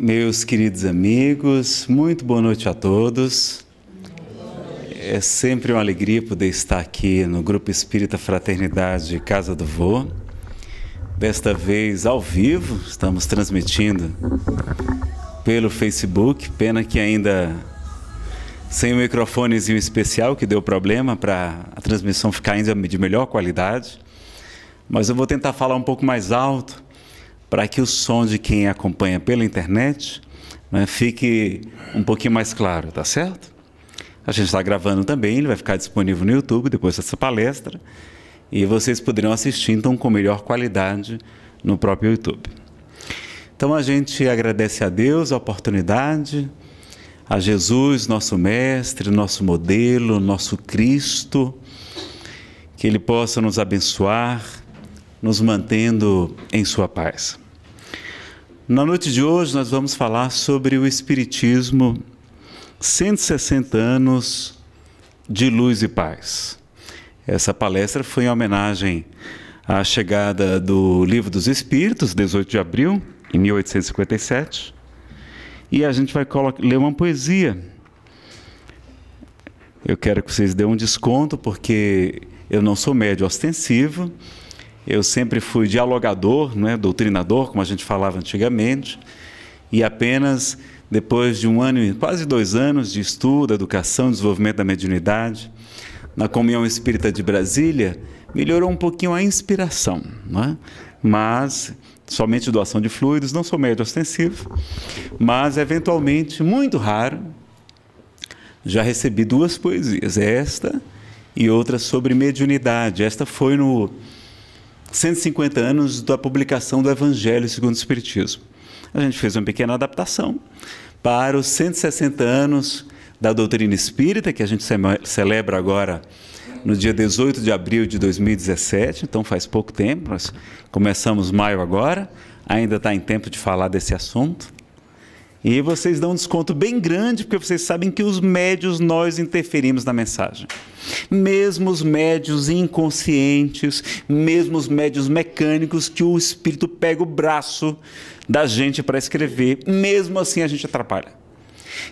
Meus queridos amigos, muito boa noite a todos. É sempre uma alegria poder estar aqui no Grupo Espírita Fraternidade Casa do Vô. Desta vez ao vivo, estamos transmitindo pelo Facebook. Pena que ainda sem o microfonezinho especial, que deu problema para a transmissão ficar ainda de melhor qualidade. Mas eu vou tentar falar um pouco mais alto, para que o som de quem acompanha pela internet, né, fique um pouquinho mais claro, tá certo? A gente está gravando também, ele vai ficar disponível no YouTube depois dessa palestra, e vocês poderão assistir então com melhor qualidade no próprio YouTube. Então a gente agradece a Deus a oportunidade, a Jesus, nosso mestre, nosso modelo, nosso Cristo, que Ele possa nos abençoar, nos mantendo em sua paz. Na noite de hoje nós vamos falar sobre o Espiritismo, 160 anos de luz e paz. Essa palestra foi em homenagem à chegada do Livro dos Espíritos, 18 de abril, em 1857, e a gente vai ler uma poesia. Eu quero que vocês dêem um desconto, porque eu não sou médium ostensivo. Eu sempre fui dialogador, né, doutrinador, como a gente falava antigamente, e apenas depois de um ano, quase 2 anos de estudo, educação, desenvolvimento da mediunidade, na Comunhão Espírita de Brasília, melhorou um pouquinho a inspiração, né? Mas somente doação de fluidos, não sou médium ostensivo, mas eventualmente, muito raro, já recebi 2 poesias, esta e outra sobre mediunidade. Esta foi no 150 anos da publicação do Evangelho segundo o Espiritismo. A gente fez uma pequena adaptação para os 160 anos da doutrina espírita, que a gente celebra agora no dia 18 de abril de 2017, então faz pouco tempo, nós começamos maio agora, ainda está em tempo de falar desse assunto. E vocês dão um desconto bem grande, porque vocês sabem que os médios nós interferimos na mensagem. Mesmo os médios inconscientes, mesmo os médios mecânicos, que o espírito pega o braço da gente para escrever, mesmo assim a gente atrapalha.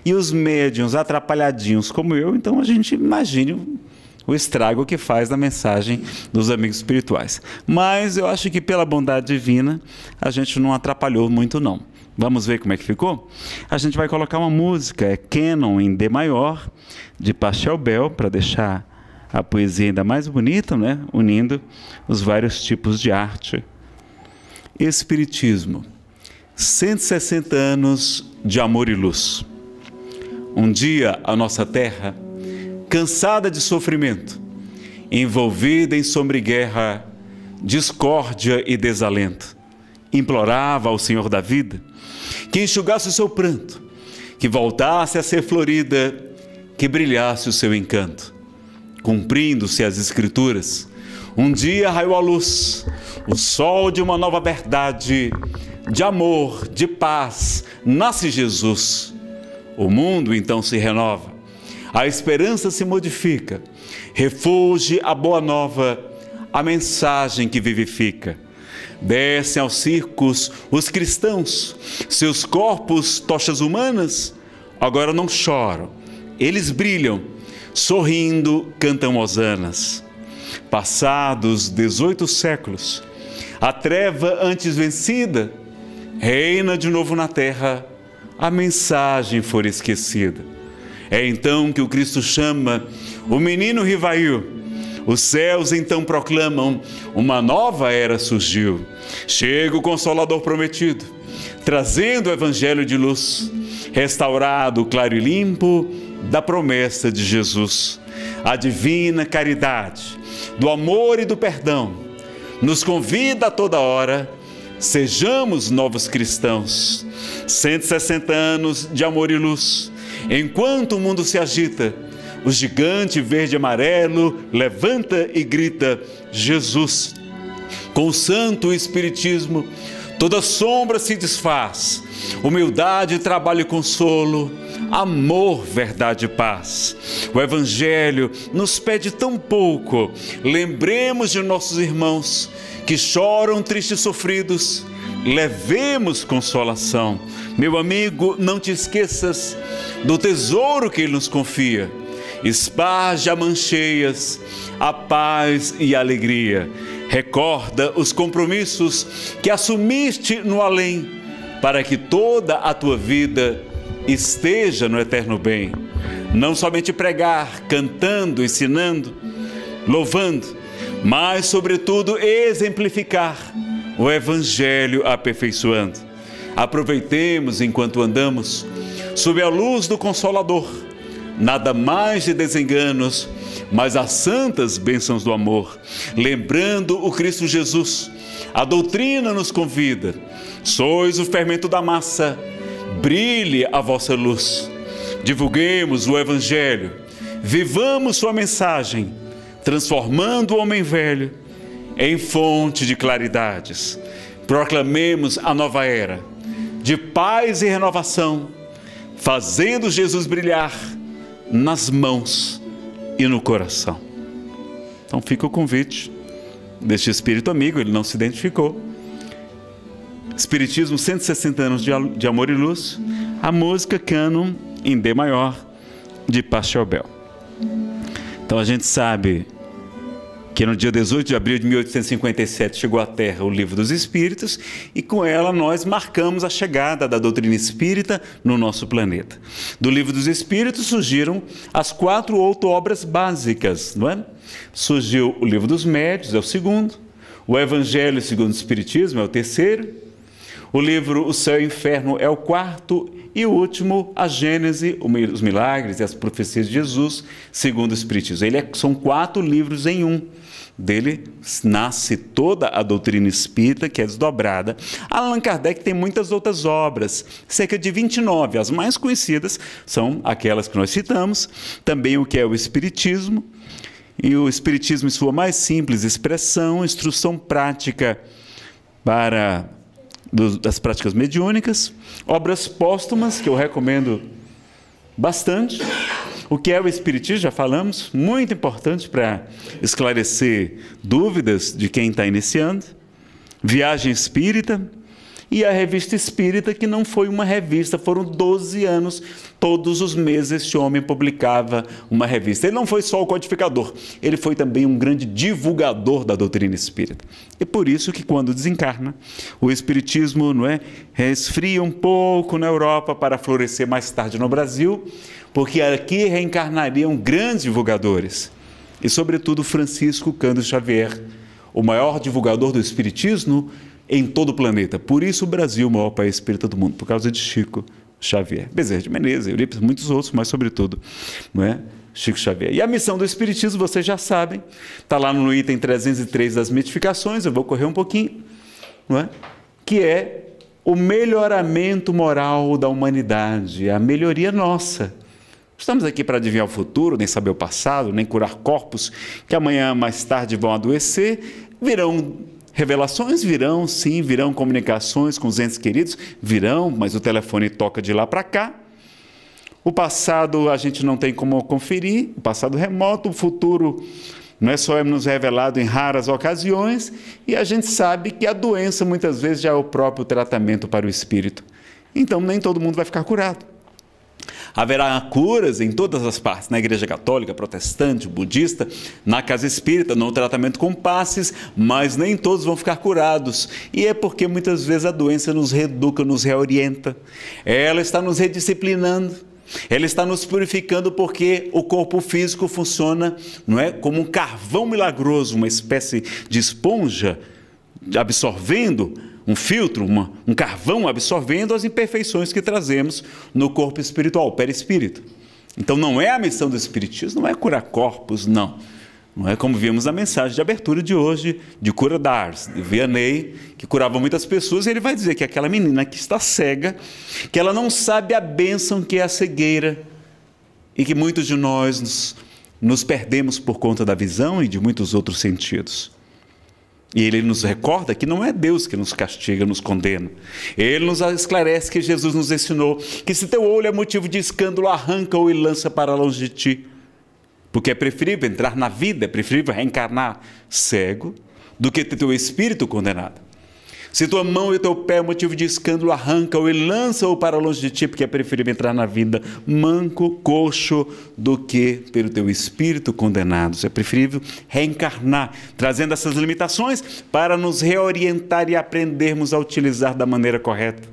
E os médiuns atrapalhadinhos como eu, então a gente imagine o estrago que faz na mensagem dos amigos espirituais. Mas eu acho que pela bondade divina a gente não atrapalhou muito não. Vamos ver como é que ficou? A gente vai colocar uma música, é Canon em D maior, de Pachelbel, para deixar a poesia ainda mais bonita, né? Unindo os vários tipos de arte. Espiritismo, 160 anos de amor e luz. Um dia a nossa terra, cansada de sofrimento, envolvida em sombra e guerra, discórdia e desalento, implorava ao Senhor da vida que enxugasse o seu pranto, que voltasse a ser florida, que brilhasse o seu encanto. Cumprindo-se as Escrituras, um dia raiou a luz, o sol de uma nova verdade, de amor, de paz, nasce Jesus. O mundo então se renova, a esperança se modifica, refulge a boa nova, a mensagem que vivifica. Descem aos circos os cristãos, seus corpos, tochas humanas, agora não choram, eles brilham, sorrindo cantam hosanas. Passados 18 séculos, a treva antes vencida, reina de novo na terra, a mensagem for esquecida. É então que o Cristo chama o menino rivail. Os céus então proclamam, uma nova era surgiu. Chega o Consolador prometido, trazendo o Evangelho de luz, restaurado, claro e limpo, da promessa de Jesus. A divina caridade, do amor e do perdão, nos convida a toda hora, sejamos novos cristãos. 160 anos de amor e luz, enquanto o mundo se agita, o gigante verde e amarelo levanta e grita, Jesus. Com o santo Espiritismo, toda sombra se desfaz, humildade, trabalho e consolo, amor, verdade e paz. O Evangelho nos pede tão pouco, lembremos de nossos irmãos que choram tristes e sofridos, levemos consolação, Meu amigo, não te esqueças do tesouro que Ele nos confia. Esparja mancheias a paz e a alegria. Recorda os compromissos que assumiste no além, para que toda a tua vida esteja no eterno bem. Não somente pregar, cantando, ensinando, louvando, mas, sobretudo, exemplificar o Evangelho aperfeiçoando. Aproveitemos enquanto andamos sob a luz do Consolador, nada mais de desenganos, mas as santas bênçãos do amor. Lembrando o Cristo Jesus, a doutrina nos convida: sois o fermento da massa, brilhe a vossa luz. Divulguemos o Evangelho, vivamos sua mensagem, transformando o homem velho em fonte de claridades. Proclamemos a nova era de paz e renovação, fazendo Jesus brilhar nas mãos e no coração. Então fica o convite deste espírito amigo, ele não se identificou. Espiritismo, 160 anos de amor e luz, a música Cânon em D maior, de Pachelbel. Então a gente sabe que no dia 18 de abril de 1857 chegou à Terra o Livro dos Espíritos, e com ela nós marcamos a chegada da doutrina espírita no nosso planeta. Do Livro dos Espíritos surgiram as 4 outras obras básicas, não é? Surgiu o Livro dos Médiuns, é o segundo. O Evangelho segundo o Espiritismo é o terceiro. O livro O Céu e o Inferno é o quarto. E o último, a Gênese, os Milagres e as Profecias de Jesus, segundo o Espiritismo. São 4 livros em um. Dele nasce toda a doutrina espírita, que é desdobrada. Allan Kardec tem muitas outras obras, cerca de 29. As mais conhecidas são aquelas que nós citamos, também o que é o Espiritismo, e o Espiritismo em sua mais simples expressão, instrução prática das práticas mediúnicas, obras póstumas, que eu recomendo bastante. O que é o Espiritismo, já falamos, muito importante para esclarecer dúvidas de quem está iniciando. Viagem Espírita e a Revista Espírita, que não foi uma revista, foram 12 anos, todos os meses este homem publicava uma revista. Ele não foi só o codificador, ele foi também um grande divulgador da doutrina espírita. E por isso que quando desencarna, o Espiritismo, não é, resfria um pouco na Europa para florescer mais tarde no Brasil, porque aqui reencarnariam grandes divulgadores, e sobretudo Francisco Cândido Xavier, o maior divulgador do Espiritismo em todo o planeta. Por isso o Brasil é o maior país espírita do mundo, por causa de Chico Xavier. Bezerra de Menezes, Eurípides, muitos outros, mas sobretudo, não é? Chico Xavier. E a missão do Espiritismo, vocês já sabem, está lá no item 303 das Mitificações, eu vou correr um pouquinho, não é? Que é o melhoramento moral da humanidade, a melhoria nossa. Estamos aqui para adivinhar o futuro, nem saber o passado, nem curar corpos que amanhã mais tarde vão adoecer. Virão revelações? Virão, sim, virão comunicações com os entes queridos? Virão, mas o telefone toca de lá para cá. O passado a gente não tem como conferir, o passado remoto, o futuro não é só nos revelado em raras ocasiões, e a gente sabe que a doença muitas vezes já é o próprio tratamento para o espírito. Então nem todo mundo vai ficar curado. Haverá curas em todas as partes, na Igreja Católica, Protestante, Budista, na Casa Espírita, no tratamento com passes, mas nem todos vão ficar curados. E é porque muitas vezes a doença nos reeduca, nos reorienta. Ela está nos redisciplinando, ela está nos purificando, porque o corpo físico funciona, não é, como um carvão milagroso, uma espécie de esponja absorvendo, um filtro, um carvão absorvendo as imperfeições que trazemos no corpo espiritual, o perispírito. Então não é a missão do Espiritismo, não é curar corpos, não. Não é como vimos na mensagem de abertura de hoje, de cura d'Ars, de Vianney, que curava muitas pessoas, e ele vai dizer que aquela menina que está cega, que ela não sabe a bênção que é a cegueira, e que muitos de nós nos perdemos por conta da visão e de muitos outros sentidos. E ele nos recorda que não é Deus que nos castiga, nos condena. Ele nos esclarece que Jesus nos ensinou que se teu olho é motivo de escândalo, arranca-o e lança para longe de ti. Porque é preferível entrar na vida, é preferível reencarnar cego, do que ter teu espírito condenado. Se tua mão e teu pé é motivo de escândalo, arranca-o e lança-o para longe de ti, porque é preferível entrar na vida manco, coxo, do que pelo teu espírito condenado. É preferível reencarnar, trazendo essas limitações para nos reorientar e aprendermos a utilizar da maneira correta.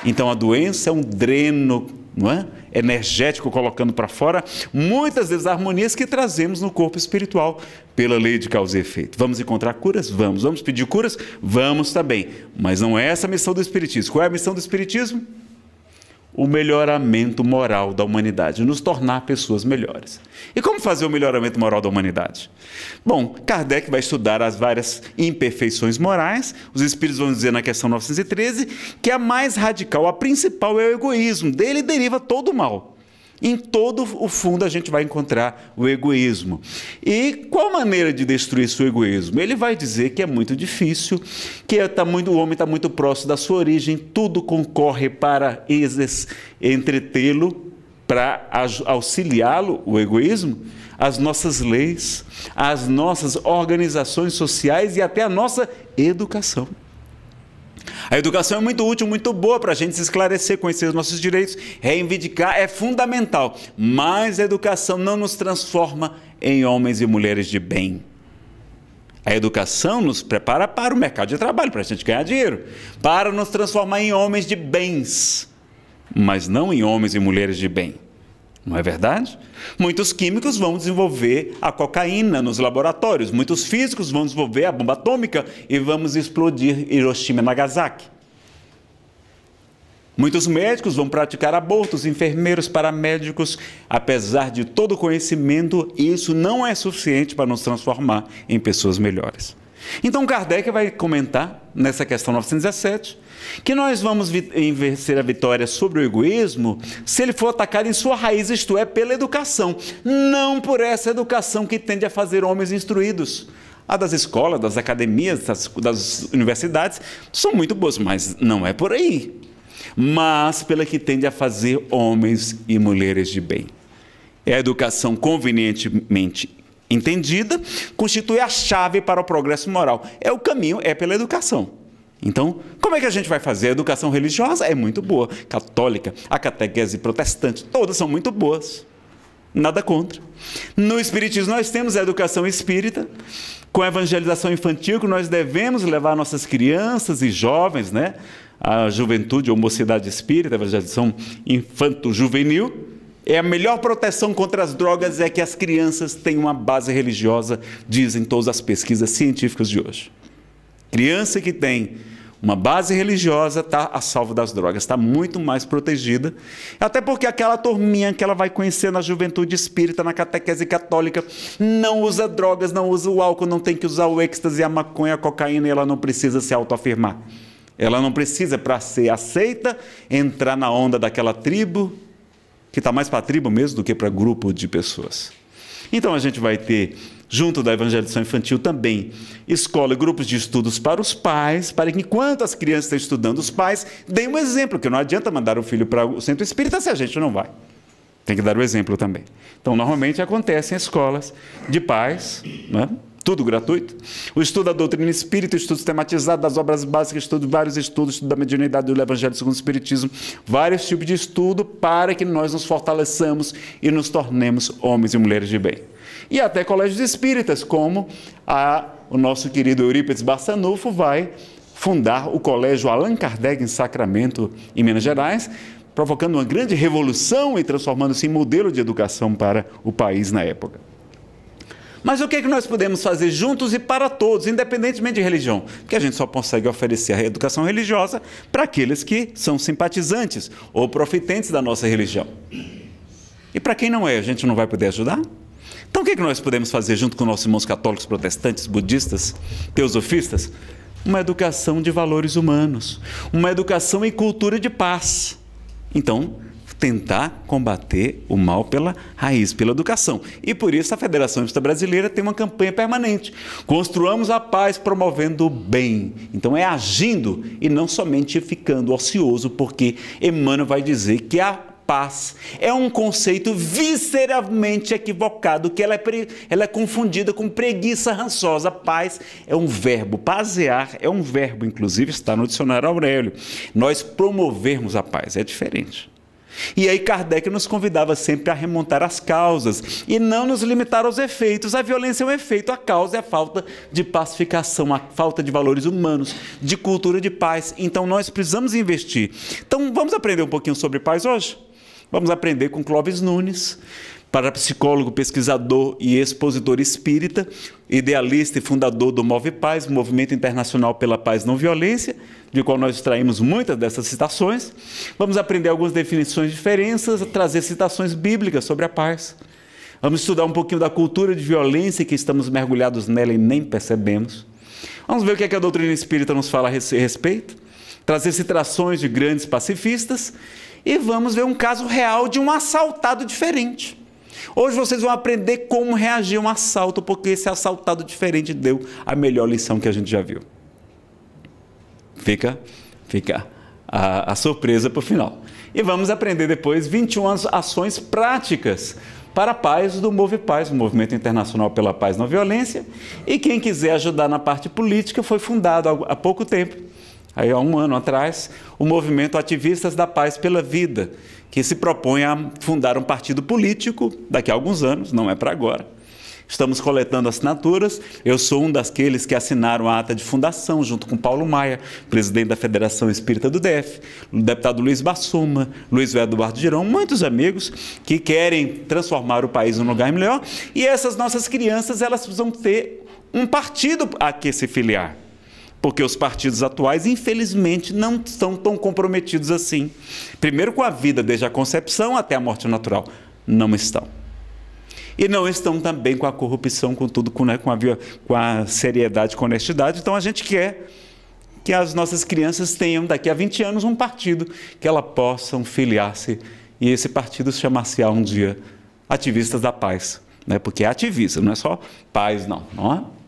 Então a doença é um dreno, não é? Energético, colocando para fora muitas desarmonias que trazemos no corpo espiritual pela lei de causa e efeito. Vamos encontrar curas? Vamos. Vamos pedir curas? Vamos também. Mas não é essa a missão do Espiritismo. Qual é a missão do Espiritismo? O melhoramento moral da humanidade, nos tornar pessoas melhores. E como fazer o melhoramento moral da humanidade? Bom, Kardec vai estudar as várias imperfeições morais. Os espíritos vão dizer na questão 913 que a mais radical, a principal é o egoísmo. Dele deriva todo o mal. Em todo o fundo a gente vai encontrar o egoísmo. E qual maneira de destruir esse egoísmo? Ele vai dizer que é muito difícil, que o homem está muito próximo da sua origem, tudo concorre para entretê-lo, para auxiliá-lo, o egoísmo, as nossas leis, as nossas organizações sociais e até a nossa educação. A educação é muito útil, muito boa para a gente se esclarecer, conhecer os nossos direitos, reivindicar, é fundamental. Mas a educação não nos transforma em homens e mulheres de bem. A educação nos prepara para o mercado de trabalho, para a gente ganhar dinheiro, para nos transformar em homens de bens, mas não em homens e mulheres de bem. Não é verdade? Muitos químicos vão desenvolver a cocaína nos laboratórios, muitos físicos vão desenvolver a bomba atômica e vamos explodir Hiroshima e Nagasaki. Muitos médicos vão praticar abortos, enfermeiros, paramédicos. Apesar de todo o conhecimento, isso não é suficiente para nos transformar em pessoas melhores. Então Kardec vai comentar nessa questão 917 que nós vamos vencer a vitória sobre o egoísmo se ele for atacado em sua raiz, isto é, pela educação, não por essa educação que tende a fazer homens instruídos. A das escolas, das academias, das universidades são muito boas, mas não é por aí. Mas pela que tende a fazer homens e mulheres de bem. É a educação convenientemente entendida, constitui a chave para o progresso moral. É o caminho, é pela educação. Então, como é que a gente vai fazer? A educação religiosa é muito boa. Católica, a catequese protestante, todas são muito boas. Nada contra. No Espiritismo nós temos a educação espírita, com a evangelização infantil, que nós devemos levar nossas crianças e jovens, né? A juventude ou mocidade espírita, a evangelização infanto-juvenil. É a melhor proteção contra as drogas é que as crianças têm uma base religiosa, dizem todas as pesquisas científicas de hoje. Criança que tem uma base religiosa está a salvo das drogas, está muito mais protegida, até porque aquela turminha que ela vai conhecer na juventude espírita, na catequese católica, não usa drogas, não usa o álcool, não tem que usar o êxtase, a maconha, a cocaína, e ela não precisa se autoafirmar. Ela não precisa, para ser aceita, entrar na onda daquela tribo, que está mais para a tribo mesmo do que para grupo de pessoas. Então a gente vai ter, junto da evangelização infantil também, escola e grupos de estudos para os pais, para que enquanto as crianças estão estudando, os pais deem um exemplo, que não adianta mandar o filho para o centro espírita se a gente não vai. Tem que dar o exemplo também. Então normalmente acontece em escolas de pais, né? Tudo gratuito. O estudo da doutrina espírita, o estudo sistematizado das obras básicas, vários estudos, estudo da mediunidade do Evangelho segundo o Espiritismo, vários tipos de estudo para que nós nos fortaleçamos e nos tornemos homens e mulheres de bem. E até colégios espíritas, como o nosso querido Eurípides Barçanufo vai fundar o Colégio Allan Kardec em Sacramento, em Minas Gerais, provocando uma grande revolução e transformando-se em modelo de educação para o país na época. Mas o que é que nós podemos fazer juntos e para todos, independentemente de religião? Porque a gente só consegue oferecer a educação religiosa para aqueles que são simpatizantes ou profitentes da nossa religião. E para quem não é, a gente não vai poder ajudar? Então o que é que nós podemos fazer junto com nossos irmãos católicos, protestantes, budistas, teosofistas? Uma educação de valores humanos, uma educação e cultura de paz. Então, tentar combater o mal pela raiz, pela educação. E por isso a Federação Espírita Brasileira tem uma campanha permanente. Construamos a paz promovendo o bem. Então é agindo e não somente ficando ocioso, porque Emmanuel vai dizer que a paz é um conceito visceralmente equivocado, que ela é confundida com preguiça rançosa. Paz é um verbo, pazear é um verbo, inclusive está no dicionário Aurélio. Nós promovermos a paz, é diferente. E aí Kardec nos convidava sempre a remontar as causas e não nos limitar aos efeitos. A violência é um efeito, a causa é a falta de pacificação, a falta de valores humanos, de cultura de paz. Então nós precisamos investir. Então vamos aprender um pouquinho sobre paz hoje? Vamos aprender com Clóvis Nunes, parapsicólogo, pesquisador e expositor espírita, idealista e fundador do Move Paz, Movimento Internacional pela Paz e Não Violência, de qual nós extraímos muitas dessas citações. Vamos aprender algumas definições, diferenças, trazer citações bíblicas sobre a paz. Vamos estudar um pouquinho da cultura de violência que estamos mergulhados nela e nem percebemos. Vamos ver o que é que a doutrina espírita nos fala a respeito, trazer citações de grandes pacifistas e vamos ver um caso real de um assaltado diferente. Hoje vocês vão aprender como reagir a um assalto, porque esse assaltado diferente deu a melhor lição que a gente já viu. Fica a surpresa para o final. E vamos aprender depois 21 ações práticas para a paz do Move Paz, o Movimento Internacional pela Paz e Não Violência. E quem quiser ajudar na parte política, foi fundado há pouco tempo, aí há um ano atrás, o Movimento Ativistas da Paz pela Vida, que se propõe a fundar um partido político daqui a alguns anos, não é para agora. Estamos coletando assinaturas, eu sou um daqueles que assinaram a ata de fundação, junto com Paulo Maia, presidente da Federação Espírita do DF, o deputado Luiz Bassuma, Luiz Eduardo Girão, muitos amigos que querem transformar o país num lugar melhor, e essas nossas crianças, elas precisam ter um partido a que se filiar. Porque os partidos atuais, infelizmente, não estão tão comprometidos assim. Primeiro com a vida, desde a concepção até a morte natural. Não estão. E não estão também com a corrupção, com tudo, com a seriedade, com a honestidade. Então a gente quer que as nossas crianças tenham, daqui a 20 anos, um partido que elas possam filiar-se. E esse partido chamar-se-á um dia Ativistas da Paz. Né? Porque é ativista, não é só paz, não é?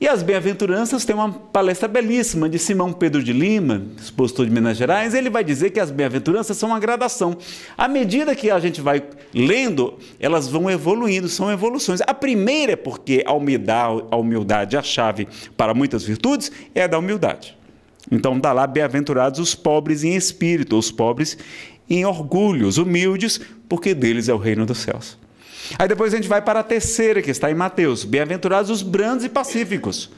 E as bem-aventuranças tem uma palestra belíssima de Simão Pedro de Lima, expositor de Minas Gerais. Ele vai dizer que as bem-aventuranças são uma gradação. À medida que a gente vai lendo, elas vão evoluindo, são evoluções. A primeira é porque a humildade, a chave para muitas virtudes, é a da humildade. Então está lá, bem-aventurados os pobres em espírito, os pobres em orgulho, os humildes, porque deles é o reino dos céus. Aí depois a gente vai para a terceira, que está em Mateus. Bem-aventurados os brandos e pacíficos,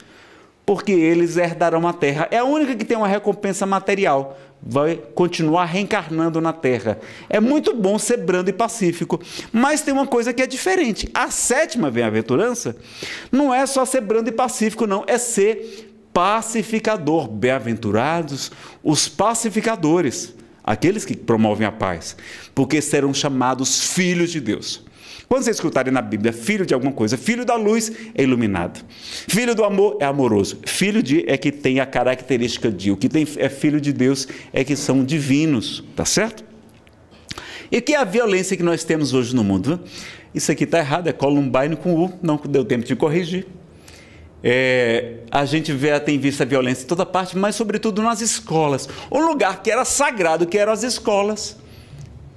porque eles herdarão a terra. É a única que tem uma recompensa material. Vai continuar reencarnando na terra. É muito bom ser brando e pacífico, mas tem uma coisa que é diferente. A sétima bem-aventurança não é só ser brando e pacífico, não. É ser pacificador. Bem-aventurados os pacificadores, aqueles que promovem a paz, porque serão chamados filhos de Deus. Quando vocês escutarem na Bíblia, filho de alguma coisa, filho da luz é iluminado, filho do amor é amoroso, filho de é que tem a característica de, o que tem é filho de Deus é que são divinos, tá certo? E que é a violência que nós temos hoje no mundo? Isso aqui está errado, é Columbine com U, não deu tempo de corrigir. A gente tem visto a violência em toda parte, mas sobretudo nas escolas. Um lugar que era sagrado, que eram as escolas,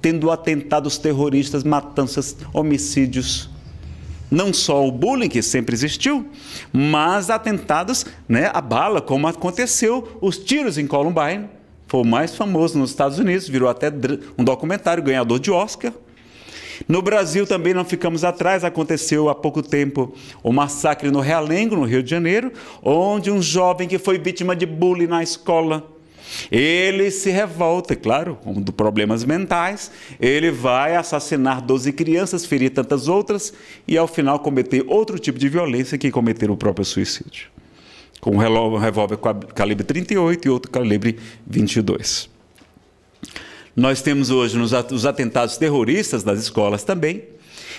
tendo atentados terroristas, matanças, homicídios. Não só o bullying, que sempre existiu, mas atentados, né, a bala, como aconteceu, os tiros em Columbine. Foi o mais famoso nos Estados Unidos, virou até um documentário, ganhador de Oscar. No Brasil também não ficamos atrás, aconteceu há pouco tempo o massacre no Realengo, no Rio de Janeiro, onde um jovem que foi vítima de bullying na escola, ele se revolta, claro, com problemas mentais, ele vai assassinar 12 crianças, ferir tantas outras e ao final cometer outro tipo de violência que cometer o próprio suicídio. Com um revólver calibre 38 e outro calibre 22. Nós temos hoje os atentados terroristas das escolas também.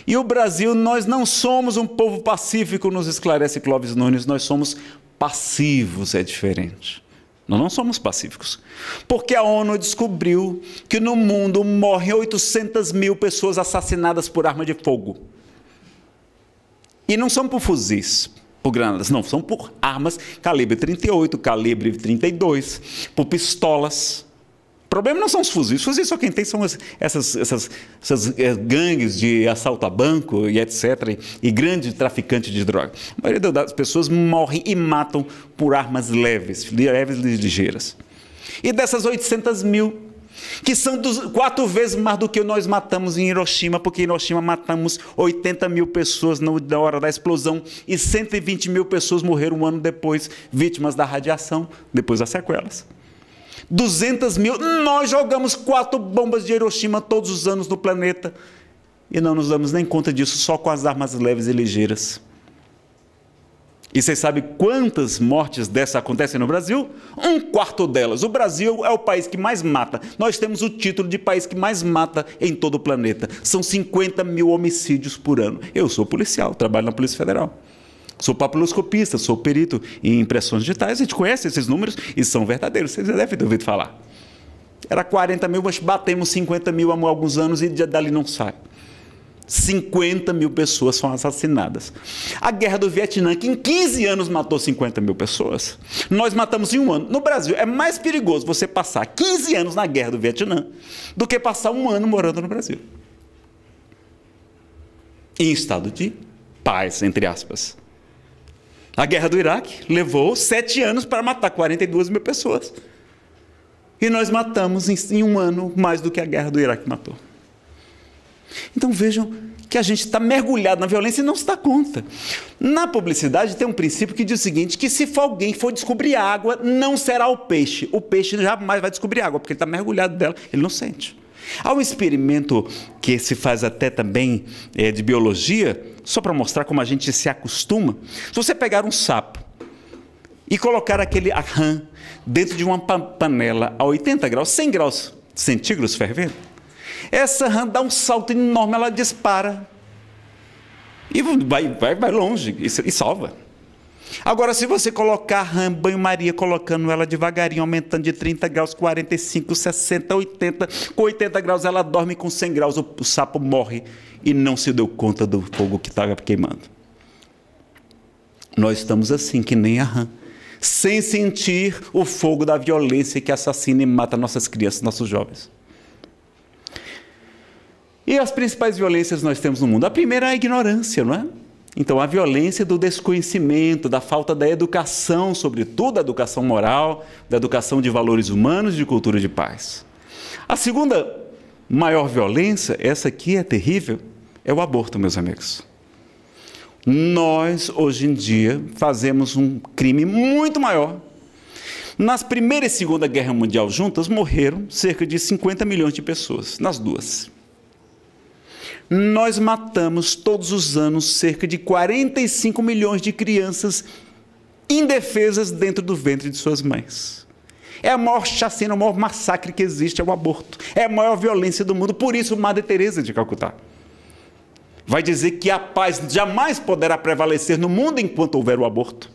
E o Brasil, nós não somos um povo pacífico, nos esclarece Clóvis Nunes, nós somos passivos, é diferente. Nós não somos pacíficos. Porque a ONU descobriu que no mundo morrem 800 mil pessoas assassinadas por arma de fogo. E não são por fuzis, por granadas, não, são por armas calibre 38, calibre 32, por pistolas, problema não são os fuzis só quem tem são essas gangues de assalto a banco e etc. E grandes traficantes de droga. A maioria das pessoas morrem e matam por armas leves e ligeiras. E dessas 800 mil, que são 4 vezes mais do que nós matamos em Hiroshima, porque em Hiroshima matamos 80 mil pessoas na hora da explosão e 120 mil pessoas morreram um ano depois, vítimas da radiação, depois das sequelas. 200 mil, nós jogamos 4 bombas de Hiroshima todos os anos no planeta e não nos damos nem conta disso, só com as armas leves e ligeiras. E vocês sabem quantas mortes dessas acontecem no Brasil? 1/4 delas. O Brasil é o país que mais mata. Nós temos o título de país que mais mata em todo o planeta. São 50 mil homicídios por ano. Eu sou policial, trabalho na Polícia Federal. Sou papiloscopista, sou perito em impressões digitais. A gente conhece esses números e são verdadeiros. Vocês já devem ter ouvido falar. Era 40 mil, mas batemos 50 mil há alguns anos e dali não sai. 50 mil pessoas são assassinadas. A guerra do Vietnã, que em 15 anos matou 50 mil pessoas, nós matamos em um ano. No Brasil, é mais perigoso você passar 15 anos na guerra do Vietnã do que passar um ano morando no Brasil. Em estado de paz, entre aspas. A guerra do Iraque levou 7 anos para matar 42 mil pessoas. E nós matamos em um ano mais do que a guerra do Iraque matou. Então vejam que a gente está mergulhado na violência e não se dá conta. Na publicidade tem um princípio que diz o seguinte, que se alguém for descobrir água, não será o peixe. O peixe jamais vai descobrir água, porque ele está mergulhado dela, ele não sente. Há um experimento que se faz até também de biologia, só para mostrar como a gente se acostuma. Se você pegar um sapo e colocar aquele rã dentro de uma panela a 80 graus, 100 graus centígrados fervendo, essa rã dá um salto enorme, ela dispara e vai longe e salva. Agora, se você colocar a rã banho-maria, colocando ela devagarinho, aumentando de 30 graus, 45, 60, 80, com 80 graus ela dorme, com 100 graus o sapo morre e não se deu conta do fogo que estava queimando. Nós estamos assim, que nem a rã, sem sentir o fogo da violência que assassina e mata nossas crianças, nossos jovens. E as principais violências nós temos no mundo? A primeira é a ignorância, não é? Então, a violência do desconhecimento, da falta da educação, sobretudo a educação moral, da educação de valores humanos e de cultura de paz. A segunda maior violência, essa aqui é terrível, é o aborto, meus amigos. Nós, hoje em dia, fazemos um crime muito maior. Nas Primeira e Segunda Guerra Mundial juntas, morreram cerca de 50 milhões de pessoas, nas duas. Nós matamos todos os anos cerca de 45 milhões de crianças indefesas dentro do ventre de suas mães. É a maior chacina, o maior massacre que existe, é o aborto. É a maior violência do mundo, por isso Madre Teresa de Calcutá vai dizer que a paz jamais poderá prevalecer no mundo enquanto houver o aborto.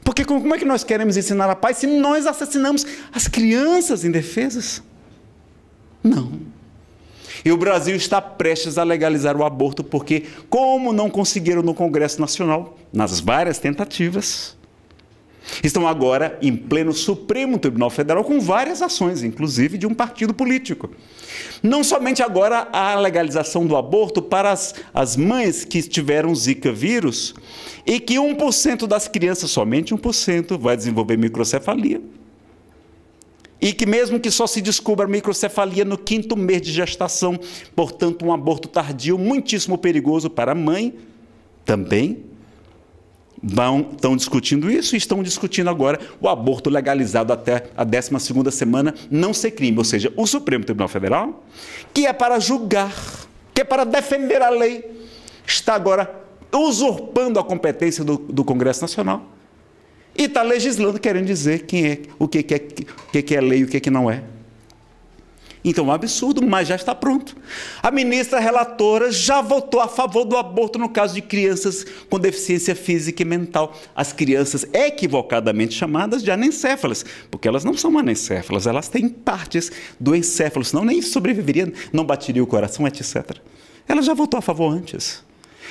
Porque como é que nós queremos ensinar a paz se nós assassinamos as crianças indefesas? Não. E o Brasil está prestes a legalizar o aborto porque, como não conseguiram no Congresso Nacional, nas várias tentativas, estão agora em pleno Supremo Tribunal Federal com várias ações, inclusive de um partido político. Não somente agora a legalização do aborto para as mães que tiveram Zika vírus e que 1% das crianças, somente 1%, vai desenvolver microcefalia. E que mesmo que só se descubra microcefalia no 5º mês de gestação, portanto um aborto tardio muitíssimo perigoso para a mãe, também estão discutindo isso e estão discutindo agora o aborto legalizado até a 12ª semana não ser crime, ou seja, o Supremo Tribunal Federal, que é para julgar, que é para defender a lei, está agora usurpando a competência do Congresso Nacional. E está legislando, querendo dizer o que é lei e o que não é. Então é um absurdo, mas já está pronto. A ministra relatora já votou a favor do aborto no caso de crianças com deficiência física e mental. As crianças equivocadamente chamadas de anencéfalas, porque elas não são anencéfalas, elas têm partes do encéfalo, senão nem sobreviveriam, não bateria o coração, etc. Ela já votou a favor antes.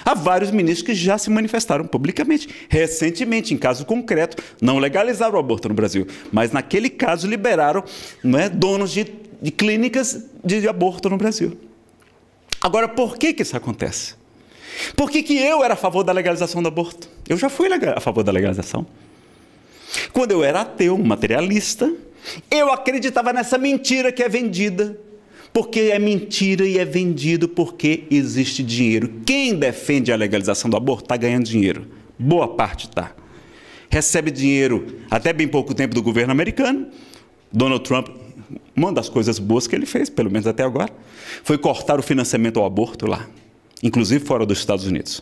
Há vários ministros que já se manifestaram publicamente, recentemente, em caso concreto, não legalizaram o aborto no Brasil, mas naquele caso liberaram, não é, donos de clínicas de aborto no Brasil. Agora, por que isso acontece? Por que eu era a favor da legalização do aborto? Eu já fui a favor da legalização. Quando eu era ateu, materialista, eu acreditava nessa mentira que é vendida. Porque é mentira e é vendido porque existe dinheiro. Quem defende a legalização do aborto está ganhando dinheiro. Boa parte está. Recebe dinheiro até bem pouco tempo do governo americano. Donald Trump, uma das coisas boas que ele fez, pelo menos até agora, foi cortar o financiamento ao aborto lá, inclusive fora dos Estados Unidos.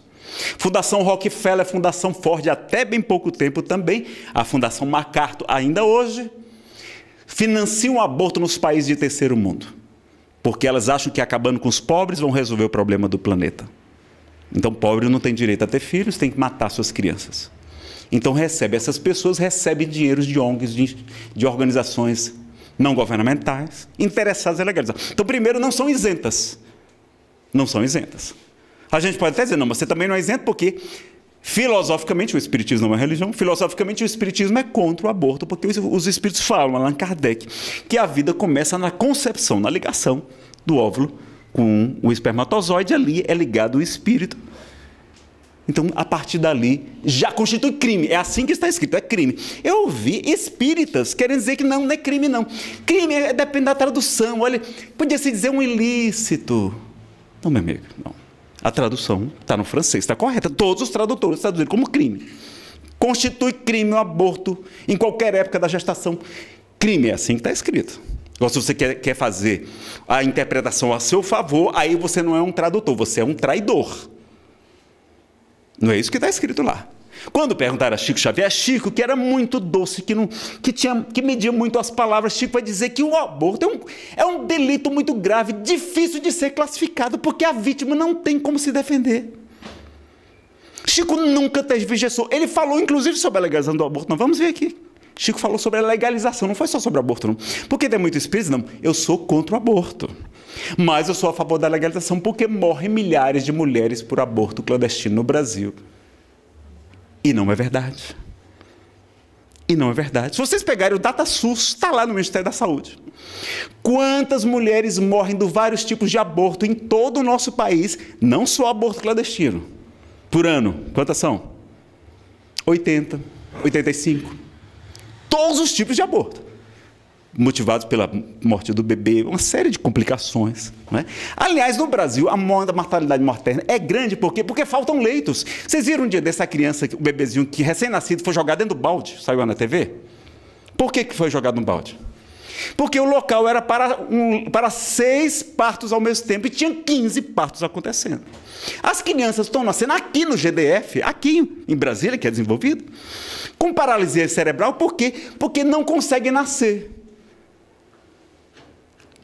Fundação Rockefeller, Fundação Ford, até bem pouco tempo também, a Fundação MacArthur, ainda hoje, financiam o aborto nos países de terceiro mundo. Porque elas acham que acabando com os pobres vão resolver o problema do planeta. Então, pobre não tem direito a ter filhos, tem que matar suas crianças. Então, essas pessoas recebem dinheiros de ONGs, de organizações não governamentais, interessadas em legalizar. Então, primeiro, não são isentas. Não são isentas. A gente pode até dizer, não, mas você também não é isento porque, filosoficamente, o espiritismo não é uma religião, filosoficamente o espiritismo é contra o aborto, porque os espíritos falam, Allan Kardec, que a vida começa na concepção, na ligação do óvulo com o espermatozoide, ali é ligado o espírito. Então, a partir dali, já constitui crime. É assim que está escrito, é crime. Eu ouvi espíritas querendo dizer que não é crime, não. Crime depende da tradução. Olha, podia-se dizer um ilícito. Não, meu amigo, não. A tradução está no francês, está correta. Todos os tradutores traduziram como crime. Constitui crime o aborto em qualquer época da gestação. Crime é assim que está escrito. Agora, se você quer fazer a interpretação a seu favor, aí você não é um tradutor, você é um traidor. Não é isso que está escrito lá. Quando perguntaram a Chico Xavier, Chico, que era muito doce, que media muito as palavras, Chico vai dizer que o aborto é um delito muito grave, difícil de ser classificado, porque a vítima não tem como se defender. Chico nunca tergiversou. Ele falou, inclusive, sobre a legalização do aborto. Nós vamos ver aqui. Chico falou sobre a legalização, não foi só sobre o aborto, não. Porque tem muito espírito, não. Eu sou contra o aborto. Mas eu sou a favor da legalização porque morrem milhares de mulheres por aborto clandestino no Brasil. E não é verdade. E não é verdade. Se vocês pegarem o DataSUS, está lá no Ministério da Saúde. Quantas mulheres morrem de vários tipos de aborto em todo o nosso país, não só aborto clandestino, por ano? Quantas são? 80, 85. Todos os tipos de aborto. Motivados pela morte do bebê, uma série de complicações. Né? Aliás, no Brasil, a mortalidade materna é grande porque faltam leitos. Vocês viram um dia dessa criança, o bebezinho que recém-nascido foi jogado dentro do balde, saiu na TV? Por que foi jogado no balde? Porque o local era para 6 partos ao mesmo tempo e tinha 15 partos acontecendo. As crianças estão nascendo aqui no GDF, aqui em Brasília, que é desenvolvido, com paralisia cerebral, por quê? Porque não conseguem nascer.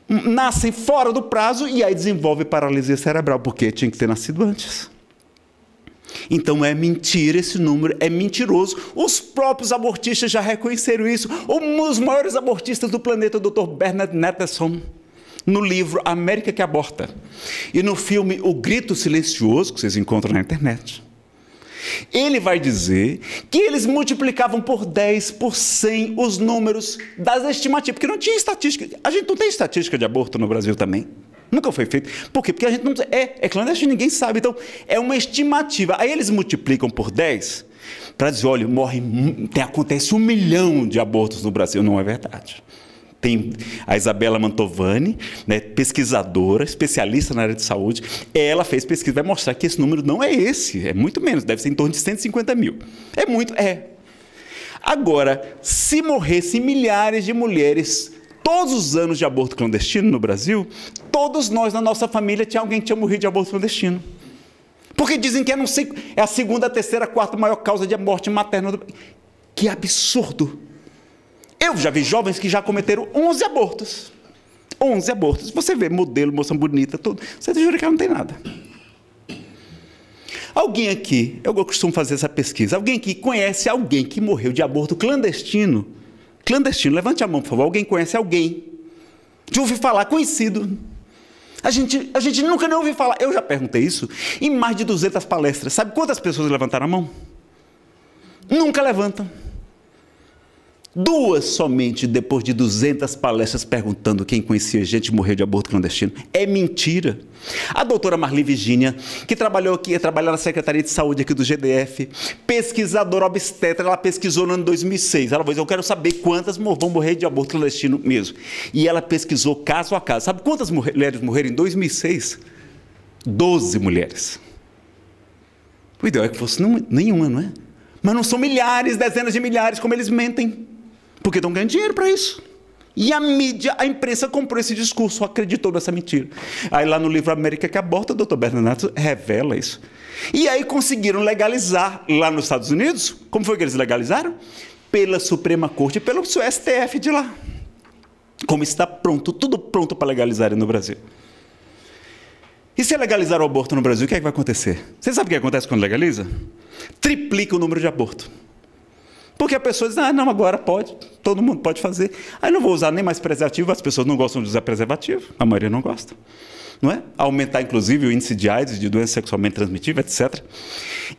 Nascem fora do prazo e aí desenvolve paralisia cerebral, porque tinha que ter nascido antes. Então é mentira esse número, é mentiroso. Os próprios abortistas já reconheceram isso. Um dos maiores abortistas do planeta, o Dr. Bernard Netterson, no livro América que Aborta, e no filme O Grito Silencioso, que vocês encontram na internet, ele vai dizer que eles multiplicavam por 10, por 100 os números das estimativas, porque não tinha estatística. A gente não tem estatística de aborto no Brasil também. Nunca foi feito. Por quê? Porque a gente não... É clandestino, ninguém sabe. Então, é uma estimativa. Aí eles multiplicam por 10 para dizer, olha, acontece 1 milhão de abortos no Brasil. Não é verdade. Tem a Isabela Mantovani, né, pesquisadora, especialista na área de saúde. Ela fez pesquisa, vai mostrar que esse número não é esse, é muito menos, deve ser em torno de 150 mil. É muito, é. Agora, se morressem milhares de mulheres todos os anos de aborto clandestino no Brasil, todos nós na nossa família alguém tinha morrido de aborto clandestino. Porque dizem que é a segunda, terceira, quarta maior causa de morte materna do... Que absurdo! Eu já vi jovens que já cometeram 11 abortos. 11 abortos. Você vê modelo, moça bonita, tudo. Você jura que ela não tem nada. Alguém aqui, eu costumo fazer essa pesquisa, alguém aqui conhece alguém que morreu de aborto clandestino? Clandestino, levante a mão, por favor. Alguém conhece alguém? De ouvir falar, conhecido. A gente nunca nem ouviu falar. Eu já perguntei isso em mais de 200 palestras. Sabe quantas pessoas levantaram a mão? Nunca levantam. 2 somente depois de 200 palestras perguntando quem conhecia gente que morreu de aborto clandestino. É mentira. A doutora Marli Virgínia, que trabalhou na Secretaria de Saúde aqui do GDF, pesquisadora obstetra, ela pesquisou no ano 2006. Ela falou, eu quero saber quantas vão morrer de aborto clandestino mesmo. E ela pesquisou caso a caso. Sabe quantas mulheres morreram em 2006? 12 mulheres. O ideal é que fosse nenhuma, não é? Mas não são milhares, dezenas de milhares, como eles mentem. Porque estão ganhando dinheiro para isso. E a mídia, a imprensa comprou esse discurso, acreditou nessa mentira. Aí lá no livro América que Aborta, o Dr. Bernardo revela isso. E aí conseguiram legalizar lá nos Estados Unidos. Como foi que eles legalizaram? Pela Suprema Corte, pelo seu STF de lá. Como está pronto, tudo pronto para legalizar no Brasil. E se legalizar o aborto no Brasil, o que é que vai acontecer? Você sabe o que acontece quando legaliza? Triplica o número de abortos. Porque a pessoa diz, não, agora pode, todo mundo pode fazer. Aí não vou usar nem mais preservativo, as pessoas não gostam de usar preservativo, a maioria não gosta. Não é? Aumentar, inclusive, o índice de AIDS, de doença sexualmente transmitível, etc.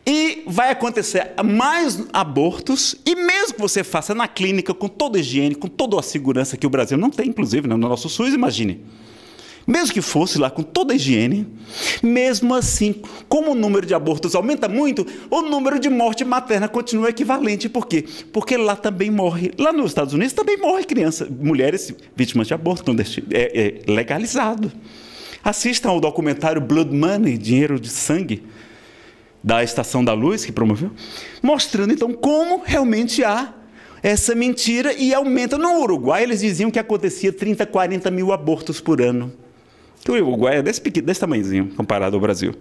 E vai acontecer mais abortos, e mesmo que você faça na clínica, com toda a higiene, com toda a segurança que o Brasil não tem, inclusive, no nosso SUS, imagine. Mesmo que fosse lá com toda a higiene, mesmo assim, como o número de abortos aumenta muito, o número de morte materna continua equivalente. Por quê? Porque lá também morre, lá nos Estados Unidos também morre criança, mulheres vítimas de aborto clandestino, legalizado. Assistam ao documentário Blood Money, Dinheiro de Sangue, da Estação da Luz, que promoveu, mostrando então como realmente há essa mentira e aumenta. No Uruguai, eles diziam que acontecia 30, 40 mil abortos por ano. O Uruguai é desse tamanhozinho, comparado ao Brasil.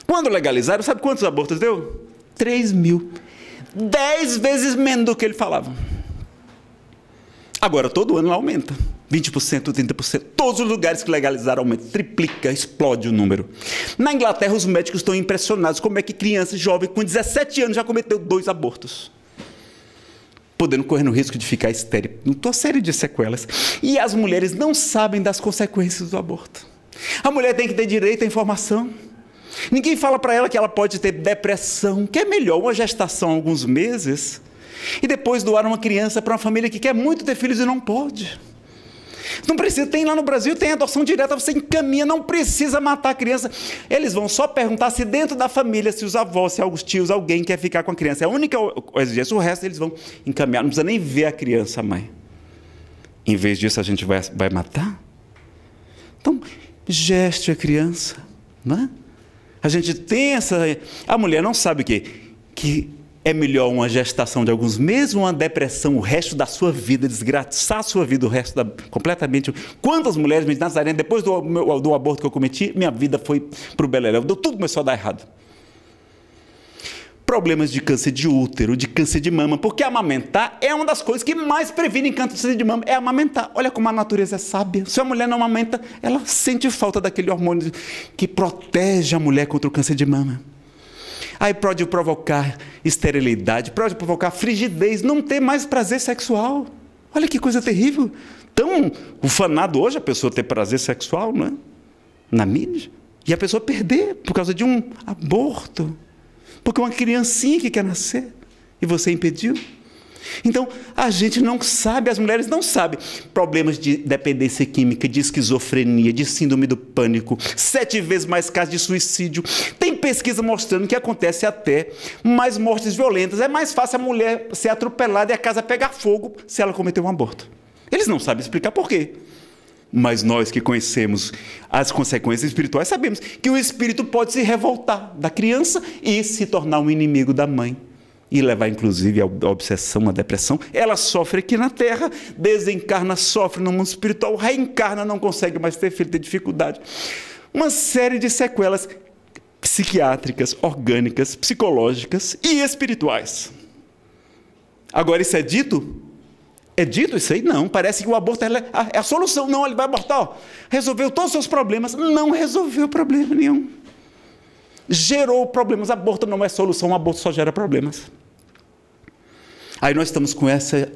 Quando legalizaram, sabe quantos abortos deu? 3 mil. 10 vezes menos do que ele falava. Agora, todo ano aumenta. 20%, 30%. Todos os lugares que legalizaram aumentam. Triplica, explode o número. Na Inglaterra, os médicos estão impressionados como é que criança jovem com 17 anos já cometeu 2 abortos. Podendo correr no risco de ficar estéril. Uma série de sequelas. E as mulheres não sabem das consequências do aborto. A mulher tem que ter direito à informação. Ninguém fala para ela que ela pode ter depressão, que é melhor uma gestação há alguns meses, e depois doar uma criança para uma família que quer muito ter filhos e não pode. Não precisa, tem lá no Brasil, tem adoção direta, você encaminha, não precisa matar a criança. Eles vão só perguntar se dentro da família, se os avós, se alguns tios, alguém quer ficar com a criança. É a única exigência, o resto eles vão encaminhar, não precisa nem ver a criança, mãe. Em vez disso, a gente vai matar? Então, geste a criança, não é? A gente tem essa... A mulher não sabe o quê? Que é melhor uma gestação de alguns meses ou uma depressão o resto da sua vida, desgraçar a sua vida o resto completamente. Quantas mulheres me dizem, Nazarena, depois do aborto que eu cometi, minha vida foi para o beleléu, tudo começou a dar errado. Problemas de câncer de útero, de câncer de mama, porque amamentar é uma das coisas que mais previnem câncer de mama, é amamentar. Olha como a natureza é sábia. Se a mulher não amamenta, ela sente falta daquele hormônio que protege a mulher contra o câncer de mama. Aí pode provocar esterilidade, pode provocar frigidez, não ter mais prazer sexual. Olha que coisa terrível. Tão ufanado hoje a pessoa ter prazer sexual, não é? Na mídia. E a pessoa perder por causa de um aborto. Porque uma criancinha que quer nascer e você impediu. Então, a gente não sabe, as mulheres não sabem. Problemas de dependência química, de esquizofrenia, de síndrome do pânico, 7 vezes mais casos de suicídio. Tem pesquisa mostrando que acontece até mais mortes violentas. É mais fácil a mulher ser atropelada e a casa pegar fogo se ela cometer um aborto. Eles não sabem explicar por quê. Mas nós que conhecemos as consequências espirituais sabemos que o espírito pode se revoltar da criança e se tornar um inimigo da mãe. E levar, inclusive, a obsessão, a depressão. Ela sofre aqui na Terra, desencarna, sofre no mundo espiritual, reencarna, não consegue mais ter filho, tem dificuldade. Uma série de sequelas psiquiátricas, orgânicas, psicológicas e espirituais. Agora, isso é dito? É dito isso aí? Não. Parece que o aborto é a solução. Não, ele vai abortar. Ó. Resolveu todos os seus problemas. Não resolveu problema nenhum. Gerou problemas. Aborto não é solução, aborto só gera problemas. Aí nós estamos com essa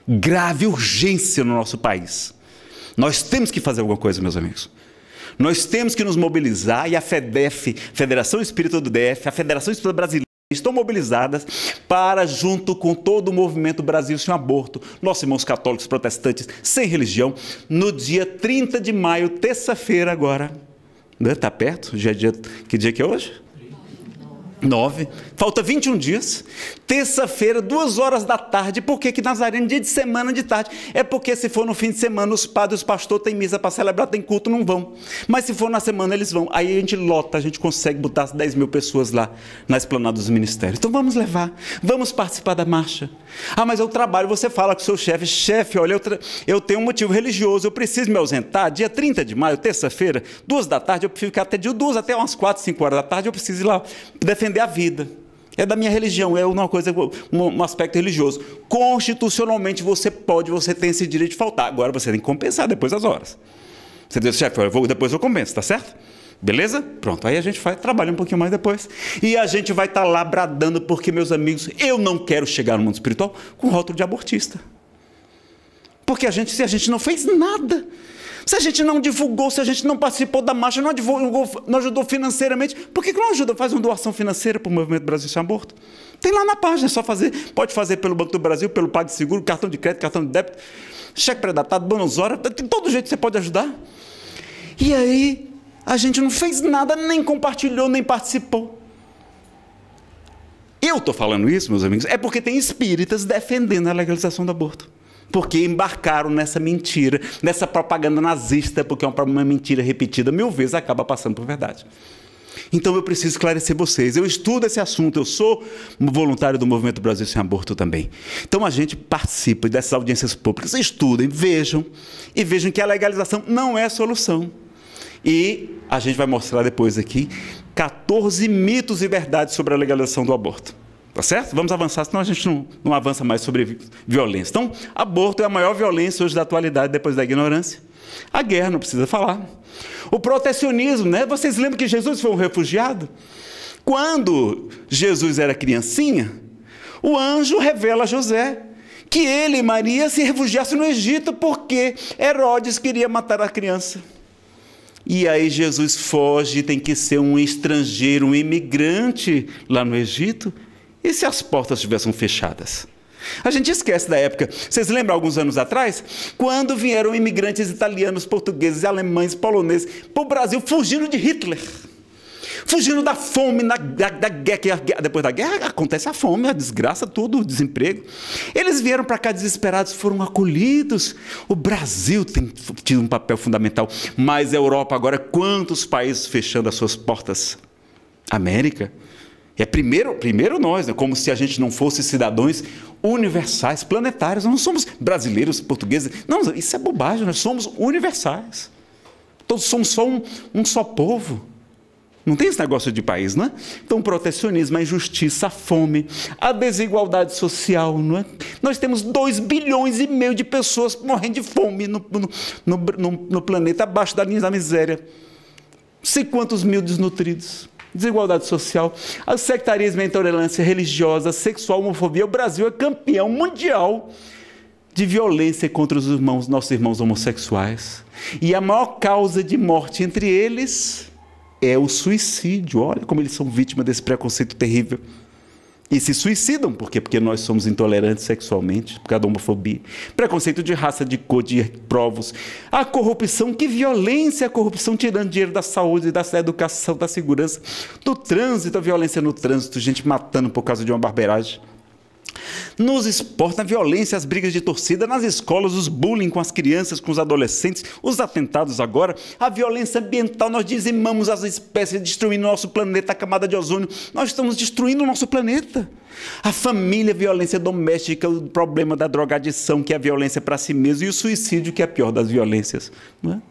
grave urgência no nosso país. Nós temos que fazer alguma coisa, meus amigos. Nós temos que nos mobilizar, e a FEDEF, Federação Espírita do DF, a Federação Espírita Brasileira, estão mobilizadas para, junto com todo o movimento Brasil Sem Aborto, nossos irmãos católicos, protestantes, sem religião, no dia 30 de maio, terça-feira agora, está perto? Que dia que é hoje? 9, falta 21 dias, terça-feira, 2 horas da tarde. Por que Nazareno, dia de semana de tarde? É porque se for no fim de semana, os padres, os pastores têm missa para celebrar, tem culto, não vão. Mas se for na semana, eles vão. Aí a gente lota, a gente consegue botar 10 mil pessoas lá na esplanada dos ministérios. Então vamos levar, vamos participar da marcha. Ah, mas eu trabalho, você fala com o seu chefe, olha, eu tenho um motivo religioso, eu preciso me ausentar, dia 30 de maio, terça-feira, 2 da tarde, eu preciso ficar até de 2 até umas 4, 5 horas da tarde, eu preciso ir lá defender a vida. É da minha religião, é uma coisa, um aspecto religioso. Constitucionalmente você tem esse direito de faltar. Agora você tem que compensar depois das horas. Você diz, chefe, depois eu compenso, tá certo? Beleza? Pronto, aí a gente trabalha um pouquinho mais depois. E a gente vai estar lá bradando, porque, meus amigos, eu não quero chegar no mundo espiritual com rótulo de abortista. Porque se a gente não fez nada, se a gente não divulgou, se a gente não participou da marcha, não ajudou financeiramente, por que não ajuda? Faz uma doação financeira para o Movimento Brasil Sem Aborto. Tem lá na página, é só fazer. Pode fazer pelo Banco do Brasil, pelo PagSeguro, cartão de crédito, cartão de débito, cheque pré-datado, bônus hora, tem todo jeito que você pode ajudar. E aí, a gente não fez nada, nem compartilhou, nem participou. Eu estou falando isso, meus amigos, é porque tem espíritas defendendo a legalização do aborto. Porque embarcaram nessa mentira, nessa propaganda nazista, porque é uma mentira repetida 1000 vezes, acaba passando por verdade. Então eu preciso esclarecer vocês. Eu estudo esse assunto, eu sou voluntário do Movimento Brasil Sem Aborto também. Então a gente participa dessas audiências públicas, estudem, vejam, e vejam que a legalização não é a solução. E a gente vai mostrar depois aqui 14 mitos e verdades sobre a legalização do aborto. Tá certo? Vamos avançar, senão a gente não avança mais sobre violência. Então, aborto é a maior violência hoje da atualidade, depois da ignorância. A guerra, não precisa falar. O protecionismo, né? Vocês lembram que Jesus foi um refugiado? Quando Jesus era criancinha, o anjo revela a José que ele e Maria se refugiassem no Egito, porque Herodes queria matar a criança. E aí Jesus foge, tem que ser um estrangeiro, um imigrante lá no Egito. E se as portas estivessem fechadas? A gente esquece da época. Vocês lembram, alguns anos atrás, quando vieram imigrantes italianos, portugueses, alemães, poloneses para o Brasil, fugindo de Hitler, fugindo da fome, da guerra. Depois da guerra acontece a fome, a desgraça, tudo, o desemprego. Eles vieram para cá desesperados, foram acolhidos. O Brasil tem tido um papel fundamental, mas a Europa agora, quantos países fechando as suas portas? América. É primeiro nós, né? Como se a gente não fosse cidadãos universais, planetários. Nós não somos brasileiros, portugueses. Não, isso é bobagem, nós somos universais. Todos somos só um só povo. Não tem esse negócio de país, não é? Então, o protecionismo, a injustiça, a fome, a desigualdade social, não é? Nós temos 2,5 bilhões de pessoas morrendo de fome no planeta, abaixo da linha da miséria. Sei quantos mil desnutridos. Desigualdade social, o sectarismo, a intolerância religiosa, sexual, homofobia. O Brasil é campeão mundial de violência contra os nossos irmãos homossexuais. E a maior causa de morte entre eles é o suicídio. Olha como eles são vítimas desse preconceito terrível. E se suicidam, por quê? Porque nós somos intolerantes sexualmente, por causa da homofobia. Preconceito de raça, de cor, de povos. A corrupção, que violência a corrupção, tirando dinheiro da saúde, da educação, da segurança, do trânsito, a violência no trânsito, gente matando por causa de uma barbeiragem. Nos esportes, na violência, as brigas de torcida, nas escolas, os bullying com as crianças, com os adolescentes, os atentados agora, a violência ambiental, nós dizimamos as espécies, destruindo o nosso planeta, a camada de ozônio, nós estamos destruindo o nosso planeta. A família, a violência doméstica, o problema da drogadição, que é a violência para si mesmo, e o suicídio, que é a pior das violências, não é?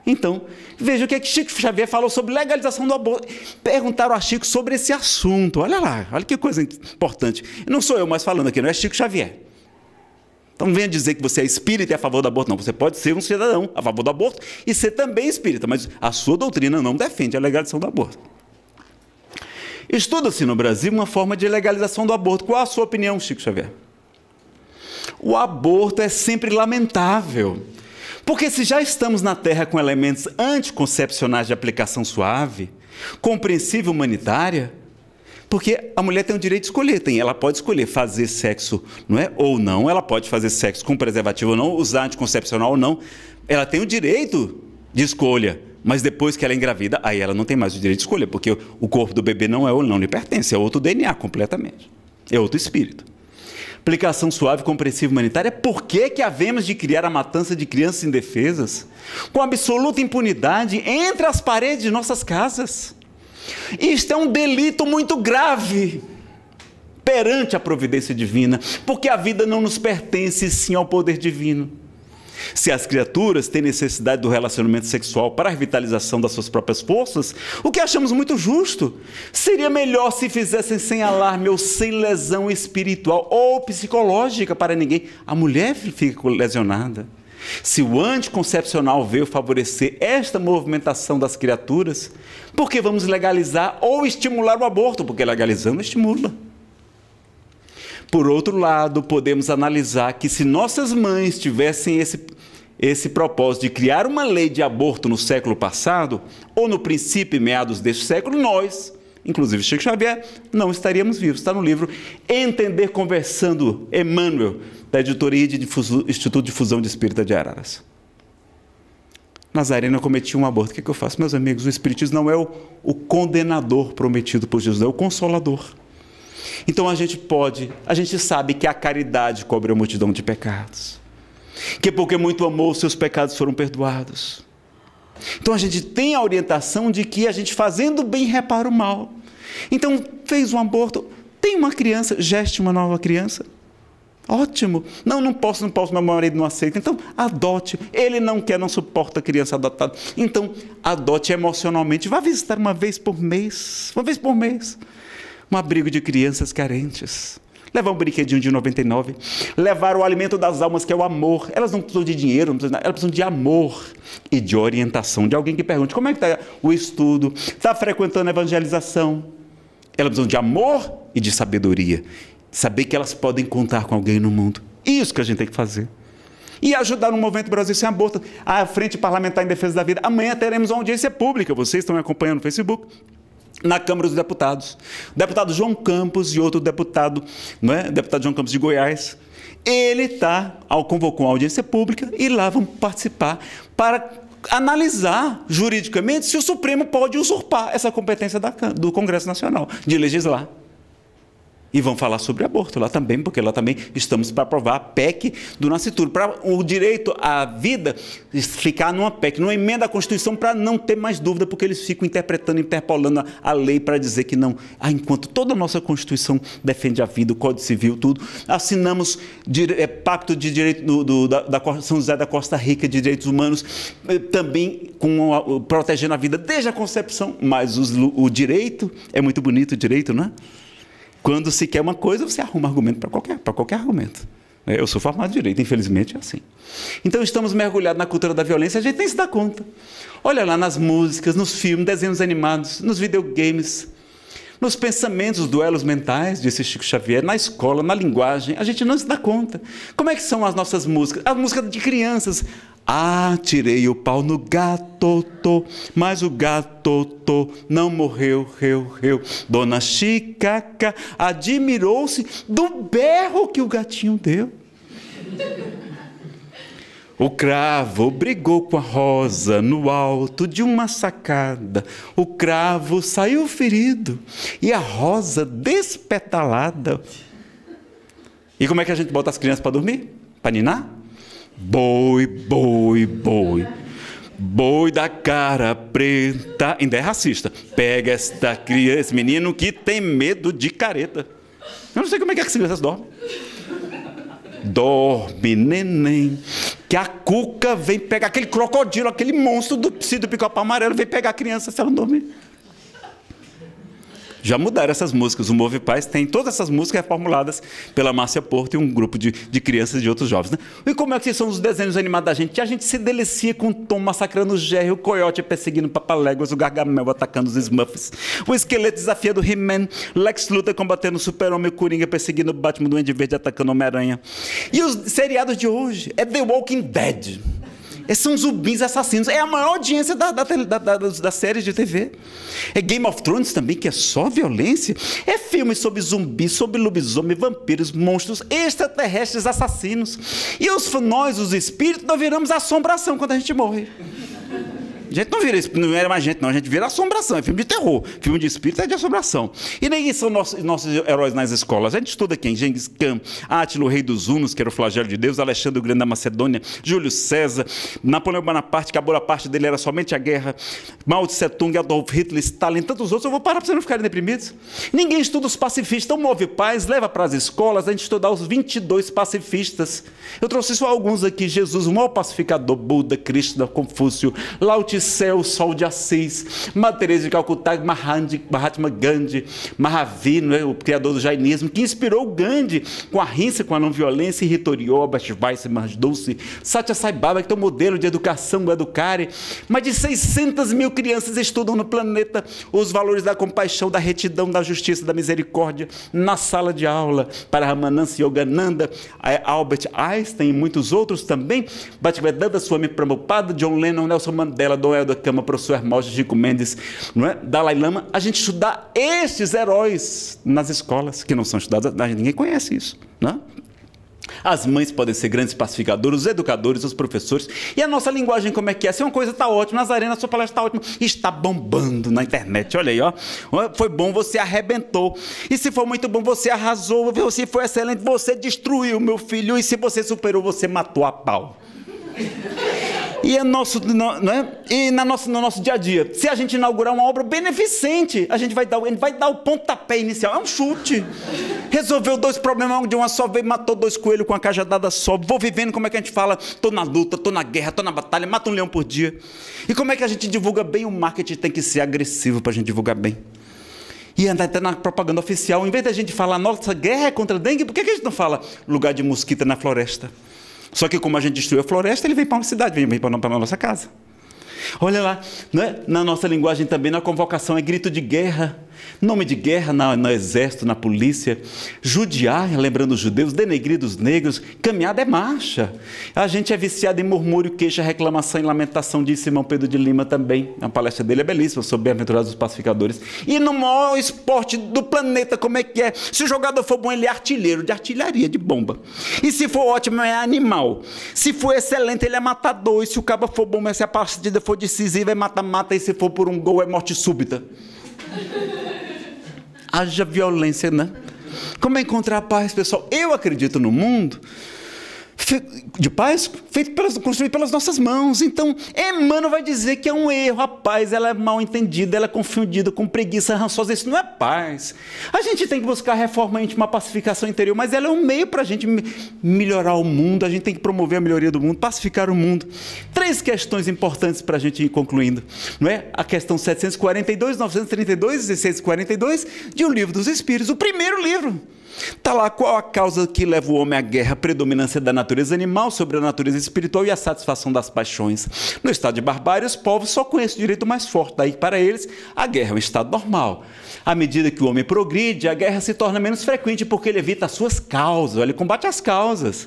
Então, veja o que Chico Xavier falou sobre legalização do aborto. Perguntaram a Chico sobre esse assunto. Olha lá, olha que coisa importante. Não sou eu mais falando aqui, não é Chico Xavier. Então não venha dizer que você é espírita e é a favor do aborto. Não, você pode ser um cidadão a favor do aborto e ser também espírita, mas a sua doutrina não defende a legalização do aborto. Estuda-se no Brasil uma forma de legalização do aborto. Qual a sua opinião, Chico Xavier? O aborto é sempre lamentável. Porque se já estamos na Terra com elementos anticoncepcionais de aplicação suave, compreensível humanitária, porque a mulher tem o direito de escolher, ela pode escolher fazer sexo, não é? Ou não, ela pode fazer sexo com preservativo ou não, usar anticoncepcional ou não, ela tem o direito de escolha, mas depois que ela é engravida, aí ela não tem mais o direito de escolher, porque o corpo do bebê não é ou não lhe pertence, é outro DNA completamente, é outro espírito. Aplicação suave, compreensiva humanitária, por que havemos de criar a matança de crianças indefesas com absoluta impunidade entre as paredes de nossas casas? Isto é um delito muito grave perante a providência divina, porque a vida não nos pertence sim ao poder divino. Se as criaturas têm necessidade do relacionamento sexual para a revitalização das suas próprias forças, o que achamos muito justo, seria melhor se fizessem sem alarme ou sem lesão espiritual ou psicológica para ninguém. A mulher fica lesionada. Se o anticoncepcional veio favorecer esta movimentação das criaturas, por que vamos legalizar ou estimular o aborto? Porque legalizando estimula. Por outro lado, podemos analisar que se nossas mães tivessem esse propósito de criar uma lei de aborto no século passado, ou no princípio e meados deste século, nós, inclusive Chico Xavier, não estaríamos vivos. Está no livro Entender Conversando, Emmanuel, da editoria de Instituto de Difusão de Espírita de Araras. Nazarena cometia um aborto. O que eu faço? Meus amigos, o Espiritismo não é o condenador prometido por Jesus, é o consolador. Então a gente sabe que a caridade cobre a multidão de pecados, que porque muito amou, seus pecados foram perdoados. Então a gente tem a orientação de que a gente fazendo bem repara o mal. Então fez um aborto, tem uma criança, geste uma nova criança, ótimo. Não posso, meu marido não aceita, então adote. Ele não quer, não suporta a criança adotada, então adote emocionalmente, vá visitar uma vez por mês, um abrigo de crianças carentes, levar um brinquedinho de 99, levar o alimento das almas, que é o amor. Elas não precisam de dinheiro, elas precisam de amor e de orientação, de alguém que pergunte como é que está o estudo, está frequentando a evangelização. Elas precisam de amor e de sabedoria, saber que elas podem contar com alguém no mundo. Isso que a gente tem que fazer. E ajudar no Movimento Brasil Sem Aborto, a Frente Parlamentar em Defesa da Vida. Amanhã teremos uma audiência pública, vocês estão me acompanhando no Facebook, na Câmara dos Deputados. O deputado João Campos e outro deputado, deputado João Campos de Goiás, ele convocou uma audiência pública e lá vão participar para analisar juridicamente se o Supremo pode usurpar essa competência do Congresso Nacional de legislar. E vão falar sobre aborto lá também, porque lá também estamos para aprovar a PEC do nascituro, para o direito à vida ficar numa PEC, numa emenda à Constituição, para não ter mais dúvida, porque eles ficam interpolando a lei para dizer que não. Enquanto toda a nossa Constituição defende a vida, o Código Civil, tudo, assinamos pacto de direito da São José da Costa Rica de Direitos Humanos, também protegendo a vida desde a concepção, mas o direito é muito bonito, o direito, não é? Quando se quer uma coisa, você arruma argumento para qualquer argumento. Eu sou formado em direito, infelizmente é assim. Então estamos mergulhados na cultura da violência, a gente nem se dá conta. Olha lá nas músicas, nos filmes, desenhos animados, nos videogames, nos pensamentos, os duelos mentais, disse Chico Xavier, na escola, na linguagem, a gente não se dá conta. Como é que são as nossas músicas? As músicas de crianças. Tirei o pau no gato, mas o gato não morreu, reu. Dona Chicaca admirou-se do berro que o gatinho deu. O cravo brigou com a rosa no alto de uma sacada. O cravo saiu ferido e a rosa despetalada. E como é que a gente bota as crianças para dormir? Para ninar? Boi, boi, boi. Boi da cara preta. Ainda é racista. Pega esta criança, esse menino que tem medo de careta. Eu não sei como é que as crianças dormem. Dorme, neném, que a cuca vem pegar aquele crocodilo, aquele monstro do Pica-Pau Amarelo, vem pegar a criança se ela não dormir. Já mudaram essas músicas. O Move Paz tem todas essas músicas reformuladas pela Márcia Porto e um grupo de crianças e de outros jovens. Né? E como é que são os desenhos animados da gente? Que a gente se delicia com o Tom massacrando o Jerry, o Coyote perseguindo o Papaléguas, o Gargamel atacando os Smurfs, o Esqueleto desafiando o He-Man, Lex Luthor combatendo o Super-Homem, o Coringa perseguindo o Batman, do Duende Verde atacando o Homem-Aranha. E os seriados de hoje é The Walking Dead. Esses são zumbis assassinos. É a maior audiência das séries de TV. É Game of Thrones também, que é só violência. É filmes sobre zumbis, sobre lobisomem, vampiros, monstros, extraterrestres assassinos. E nós, os espíritos, nós viramos assombração quando a gente morre. A gente não vira, não era mais gente, não. A gente vira assombração. É filme de terror. Filme de espírito é de assombração. E nem são nossos heróis nas escolas. A gente estuda quem? Gengis Khan, Átila, o rei dos Hunos, que era o flagelo de Deus, Alexandre o Grande da Macedônia, Júlio César, Napoleão Bonaparte, que a boa parte dele era somente a guerra, Mao Tse Tung, Adolf Hitler, Stalin, tantos outros. Eu vou parar para vocês não ficarem deprimidos. Ninguém estuda os pacifistas. Então move paz, leva para as escolas a gente estudar os 22 pacifistas. Eu trouxe só alguns aqui. Jesus, o maior pacificador, Buda, Krishna, Confúcio, Lao Tse, o Sol de Assis, Madre Teresa de Calcutá, Mahatma Gandhi, Mahavir, o criador do jainismo, que inspirou Gandhi com a rinça, com a não violência, e Hitorió, Bhasvai, Mahdulce, Satya Sai Baba, que é o modelo de educação do Educare. Mais de 600 mil crianças estudam no planeta os valores da compaixão, da retidão, da justiça, da misericórdia, na sala de aula, para Ramananda Yogananda, Albert Einstein e muitos outros também, Bhaktivedanta Swami Prabhupada, John Lennon, Nelson Mandela, Dom da Cama, professor Hermógenes, Chico Mendes, não é? Dalai Lama, a gente estudar estes heróis nas escolas, que não são estudados, ninguém conhece isso, não é? As mães podem ser grandes pacificadores, os educadores, os professores. E a nossa linguagem como é que é? Se uma coisa está ótima, Nazarena, a sua palestra está ótima, está bombando na internet, olha aí, ó. Foi bom, você arrebentou. E se for muito bom, você arrasou. Se foi excelente, você destruiu, meu filho. E se você superou, você matou a pau. E, no nosso dia a dia, se a gente inaugurar uma obra beneficente, a gente vai dar o pontapé inicial, é um chute. Resolveu 2 problemas de uma só vez, matou 2 coelhos com uma cajadada só. Vou vivendo, como é que a gente fala? Estou na luta, estou na guerra, estou na batalha, mata um leão por dia. E como é que a gente divulga bem? O marketing tem que ser agressivo para a gente divulgar bem. E andar até na propaganda oficial, em vez da gente falar, nossa guerra é contra a dengue, por que a gente não fala lugar de mosquito na floresta? Só que como a gente destruiu a floresta, ele vem para uma cidade, vem para a nossa casa. Olha lá, né? Na nossa linguagem também, na convocação é grito de guerra, nome de guerra no exército, na polícia, judiar, lembrando os judeus, denegrir dos negros, caminhada é marcha. A gente é viciado em murmúrio, queixa, reclamação e lamentação, disse Simão Pedro de Lima também. A palestra dele é belíssima, sobre bem-aventurados os pacificadores. E no maior esporte do planeta, como é que é? Se o jogador for bom, ele é artilheiro, de artilharia, de bomba. E se for ótimo, é animal. Se for excelente, ele é matador. E se o cabo for bom, mas se a partida for decisiva, é mata-mata. E se for por um gol, é morte súbita. Haja violência, né? Como é encontrar a paz, pessoal? Eu acredito no mundo de paz construído pelas nossas mãos. Então, Emmanuel vai dizer que é um erro. A paz, ela é mal entendida, ela é confundida com preguiça rançosa. Isso não é paz. A gente tem que buscar reforma íntima, pacificação interior, mas ela é um meio para a gente melhorar o mundo. A gente tem que promover a melhoria do mundo, pacificar o mundo. 3 questões importantes para a gente ir concluindo, não é? A questão 742, 932 e 642 de O Livro dos Espíritos, o primeiro livro. Está lá, qual a causa que leva o homem à guerra? A predominância da natureza animal sobre a natureza espiritual e a satisfação das paixões. No estado de barbárie, os povos só conhecem o direito mais forte. Daí, para eles, a guerra é um estado normal. À medida que o homem progride, a guerra se torna menos frequente porque ele evita as suas causas, ele combate as causas.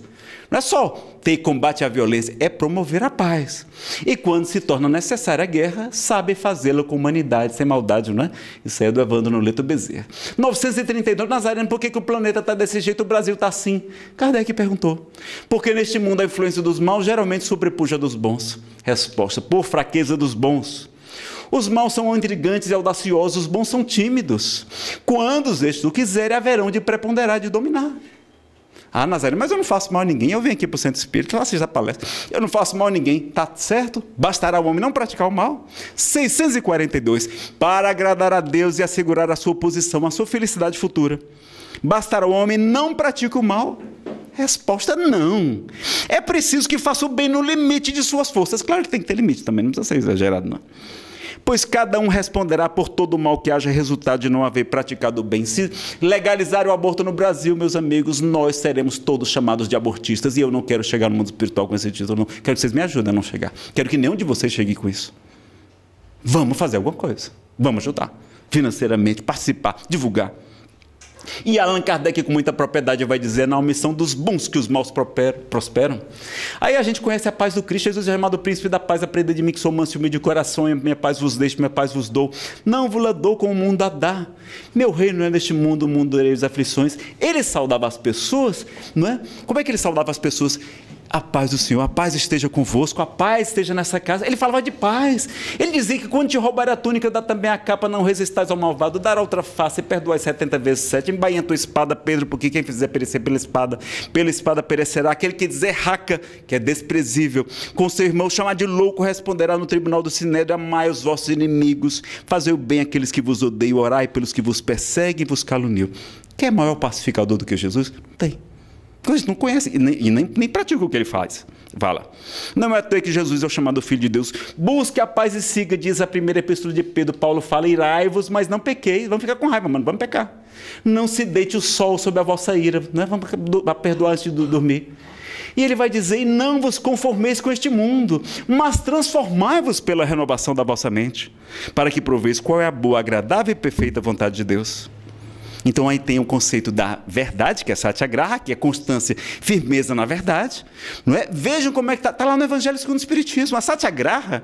Não é só ter combate à violência, é promover a paz. E quando se torna necessária a guerra, sabe fazê-la com humanidade, sem maldade, não é? Isso aí é do Evandro Noleto Bezerra. 932, Nazareno, por que o planeta está desse jeito, o Brasil está assim? Kardec perguntou. Porque neste mundo a influência dos maus geralmente sobrepuja dos bons. Resposta, por fraqueza dos bons. Os maus são intrigantes e audaciosos, os bons são tímidos. Quando estes o quiserem, haverão de preponderar, de dominar. Ah, Nazareno, mas eu não faço mal a ninguém. Eu venho aqui para o Centro Espírita, eu assisto a palestra. Eu não faço mal a ninguém. Está certo? Bastará o homem não praticar o mal? 642. Para agradar a Deus e assegurar a sua posição, a sua felicidade futura. Bastará o homem não praticar o mal? Resposta, não. É preciso que faça o bem no limite de suas forças. Claro que tem que ter limite também, não precisa ser exagerado, não. Pois cada um responderá por todo o mal que haja resultado de não haver praticado o bem. Se legalizar o aborto no Brasil, meus amigos, nós seremos todos chamados de abortistas. E eu não quero chegar no mundo espiritual com esse título, não. Quero que vocês me ajudem a não chegar. Quero que nenhum de vocês chegue com isso. Vamos fazer alguma coisa. Vamos ajudar. Financeiramente, participar, divulgar. E Allan Kardec, com muita propriedade, vai dizer: na omissão dos bons que os maus prosperam. Aí a gente conhece a paz do Cristo. Jesus é chamado príncipe da paz. Aprenda de mim que sou manso e humilde de coração, e minha paz vos deixo, minha paz vos dou. Não vos la dou como o mundo a dá. Meu reino não é neste mundo, o mundo dareis aflições. Ele saudava as pessoas, não é? Como é que ele saudava as pessoas? A paz do Senhor, a paz esteja convosco, a paz esteja nessa casa. Ele falava de paz. Ele dizia que quando te roubar a túnica, dá também a capa, não resistais ao malvado, dar outra face, perdoai 70 vezes 7, embainha a tua espada, Pedro, porque quem fizer perecer pela espada perecerá. Aquele que dizer raca, que é desprezível, com seu irmão chamar de louco, responderá no tribunal do Sinédrio: amai os vossos inimigos, fazei o bem àqueles que vos odeiam, orai pelos que vos perseguem e vos caluniam. Quem é maior pacificador do que Jesus? Não tem. A gente não conhece e nem pratica o que ele faz. Fala. Não é à toa que Jesus é o chamado Filho de Deus. Busque a paz e siga, diz a primeira epístola de Pedro. Paulo fala: irai-vos, mas não pequeis. Vamos ficar com raiva, mano, vamos pecar. Não se deite o sol sobre a vossa ira, né? Vamos perdoar antes de dormir. E ele vai dizer: e não vos conformeis com este mundo, mas transformai-vos pela renovação da vossa mente, para que proveis qual é a boa, agradável e perfeita vontade de Deus. Então aí tem o conceito da verdade, que é satyagraha, que é constância, firmeza na verdade, não é? Vejam como é que está lá no Evangelho segundo o Espiritismo. A satyagraha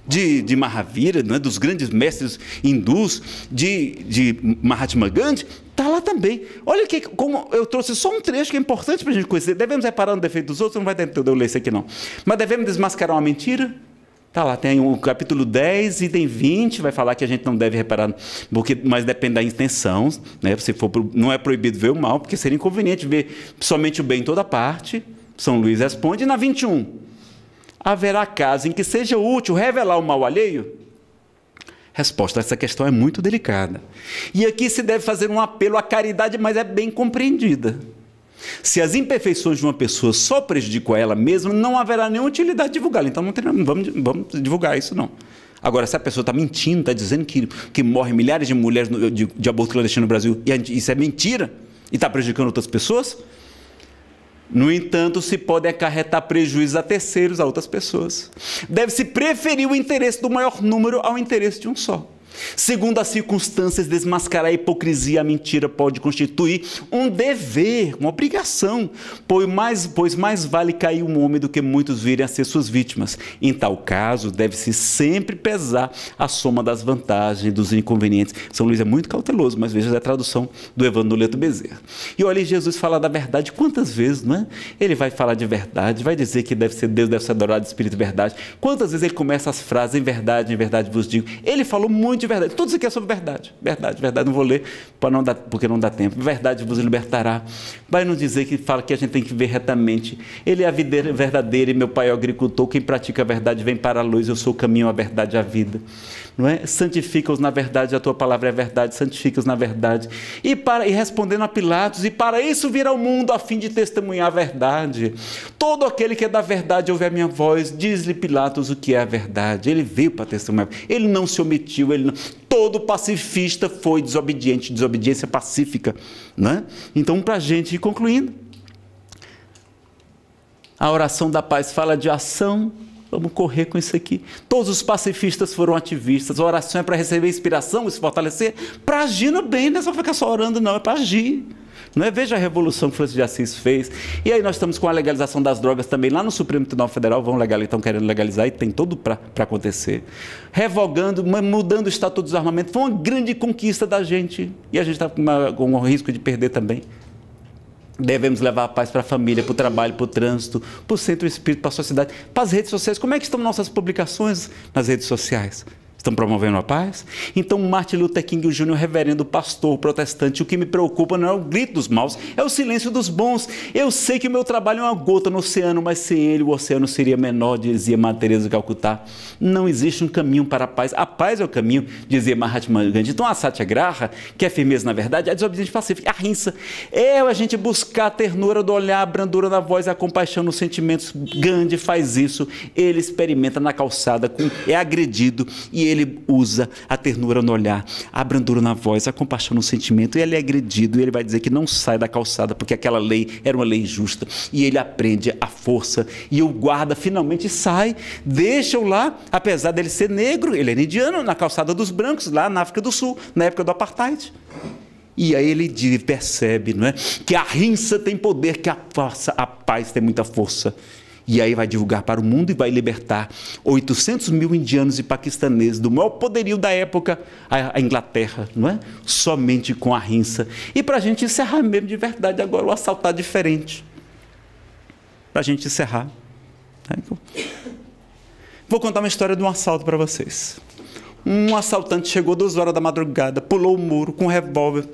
de Mahavira, não é? Dos grandes mestres hindus, de Mahatma Gandhi, está lá também. Olha que, como eu trouxe só um trecho que é importante para a gente conhecer. Devemos reparar no defeito dos outros, não vai ter tempo de eu ler isso aqui não. Mas devemos desmascarar uma mentira. Está lá, tem o capítulo 10, item 20, vai falar que a gente não deve reparar, mas depende da intenção, né? Não é proibido ver o mal, porque seria inconveniente ver somente o bem em toda parte. São Luís responde. E na 21, haverá caso em que seja útil revelar o mal alheio? Resposta a essa questão é muito delicada. E aqui se deve fazer um apelo à caridade, mas é bem compreendida. Se as imperfeições de uma pessoa só prejudicam a ela mesma, não haverá nenhuma utilidade de divulgá-la. Então não vamos divulgar isso, não. Agora, se a pessoa está mentindo, está dizendo que morrem milhares de mulheres de aborto clandestino no Brasil, e isso é mentira, e está prejudicando outras pessoas, no entanto, se pode acarretar prejuízos a terceiros, a outras pessoas. Deve-se preferir o interesse do maior número ao interesse de um só. Segundo as circunstâncias, desmascarar a hipocrisia, a mentira pode constituir um dever, uma obrigação, pois mais vale cair um homem do que muitos virem a ser suas vítimas. Em tal caso, deve-se sempre pesar a soma das vantagens e dos inconvenientes. São Luís é muito cauteloso, mas veja a tradução do Evandro Leto Bezerra. E olha, Jesus fala da verdade quantas vezes, não é? Ele vai falar de verdade, vai dizer que Deus deve ser adorado de espírito e verdade. Quantas vezes ele começa as frases: em verdade vos digo. Ele falou muito de verdade. Tudo isso aqui é sobre verdade. Verdade. Não vou ler porque não dá tempo. Verdade vos libertará. Vai nos dizer que fala que a gente tem que viver retamente. Ele é a videira verdadeira e meu pai é o agricultor. Quem pratica a verdade vem para a luz. Eu sou o caminho, a verdade e a vida. Não é? Santifica-os na verdade, a tua palavra é verdade. Santifica-os na verdade. E respondendo a Pilatos: e para isso vir ao mundo, a fim de testemunhar a verdade. Todo aquele que é da verdade ouve a minha voz. Diz-lhe Pilatos o que é a verdade. Ele veio para testemunhar. Ele não se omitiu. Todo pacifista foi desobediente. Desobediência pacífica, né? Então, para a gente ir concluindo, a oração da paz fala de ação. Vamos correr com isso aqui. Todos os pacifistas foram ativistas. A oração é para receber inspiração e se fortalecer, para agir no bem. Não é só ficar só orando, não, é para agir. Não é? Veja a revolução que Francisco de Assis fez. E aí nós estamos com a legalização das drogas também lá no Supremo Tribunal Federal. Estão querendo legalizar e tem tudo para acontecer. Revogando, mudando o Estatuto dos Armamentos. Foi uma grande conquista da gente. E a gente está com o risco de perder também. Devemos levar a paz para a família, para o trabalho, para o trânsito, para o centro espírita, para a sociedade, para as redes sociais. Como é que estão nossas publicações nas redes sociais? Estão promovendo a paz? Então, Martin Luther King Jr., reverendo pastor protestante: o que me preocupa não é o grito dos maus, é o silêncio dos bons. Eu sei que o meu trabalho é uma gota no oceano, mas sem ele o oceano seria menor, dizia Madre Teresa de Calcutá. Não existe um caminho para a paz é o caminho, dizia Mahatma Gandhi. Então, a satyagraha, que é firmeza na verdade, é a desobediência pacífica, a rinça. É a gente buscar a ternura do olhar, a brandura da voz, a compaixão nos sentimentos. Gandhi faz isso, ele experimenta na calçada, é agredido e ele usa a ternura no olhar, a brandura na voz, a compaixão no sentimento, e ele é agredido, e ele vai dizer que não sai da calçada, porque aquela lei era uma lei injusta, e ele aprende a força, e o guarda finalmente sai, deixa-o lá, apesar dele ser negro, ele é indiano, na calçada dos brancos, lá na África do Sul, na época do Apartheid. E aí ele percebe, não é, que a rinça tem poder, que a paz tem muita força. E aí vai divulgar para o mundo e vai libertar 800 mil indianos e paquistaneses do maior poderio da época, a Inglaterra, não é? Somente com a rinça. E para a gente encerrar mesmo de verdade agora, o assaltar diferente. Para a gente encerrar. Vou contar uma história de um assalto para vocês. Um assaltante chegou 2 horas da madrugada, pulou o muro com um revólver.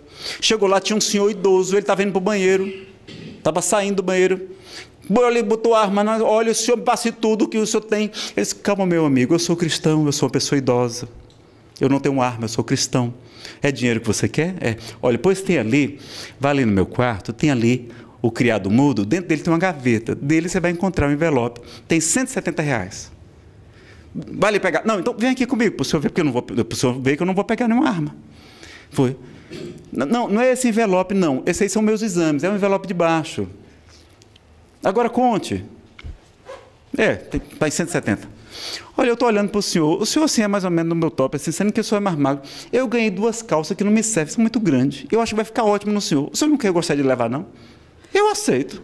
Chegou lá, tinha um senhor idoso, ele estava indo para o banheiro, estava saindo do banheiro. Ele botou a arma, olha, o senhor me passe tudo que o senhor tem. Ele disse, calma, meu amigo, eu sou cristão, eu sou uma pessoa idosa. Eu não tenho arma, eu sou cristão. É dinheiro que você quer? É. Olha, pois tem ali, vai ali no meu quarto, tem ali o criado mudo, dentro dele tem uma gaveta. Dele você vai encontrar um envelope. Tem R$170. Vai ali pegar. Não, então vem aqui comigo, para o senhor ver, porque eu não vou, para o senhor ver que eu não vou pegar nenhuma arma. Foi. Não é esse envelope, não. Esses aí são meus exames, é um envelope de baixo. Agora conte. Está em 170. Olha, eu estou olhando para o senhor assim é mais ou menos no meu top, assim, sendo que o senhor é mais magro. Eu ganhei 2 calças que não me servem, são muito grandes. Eu acho que vai ficar ótimo no senhor. O senhor não quer gostar de levar, não? Eu aceito.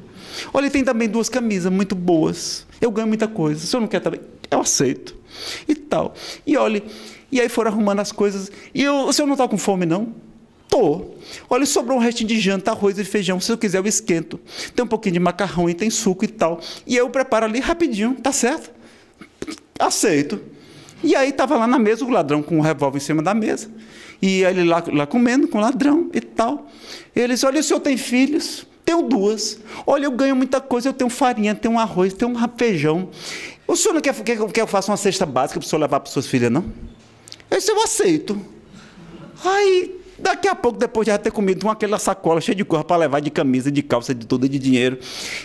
Olha, tem também 2 camisas muito boas. Eu ganho muita coisa. O senhor não quer também? Eu aceito. E tal. E olha, e aí foram arrumando as coisas. E o senhor não está com fome, não? Tô. Olha, sobrou um restinho de janta, arroz e feijão. Se eu quiser, eu esquento. Tem um pouquinho de macarrão e tem suco e tal. E eu preparo ali rapidinho, tá certo? Aceito. E aí estava lá na mesa o ladrão com um revólver em cima da mesa. E ele lá comendo com o ladrão e tal. Ele disse, olha, o senhor tem filhos? Tenho 2. Olha, eu ganho muita coisa, eu tenho farinha, tenho um arroz, tenho um feijão. O senhor não quer que eu faça uma cesta básica para o senhor levar para suas filhas, não? Eu disse, eu aceito. Aí... Daqui a pouco, depois de já ter comido aquela sacola cheia de coisa para levar de camisa, de calça, de tudo, de dinheiro.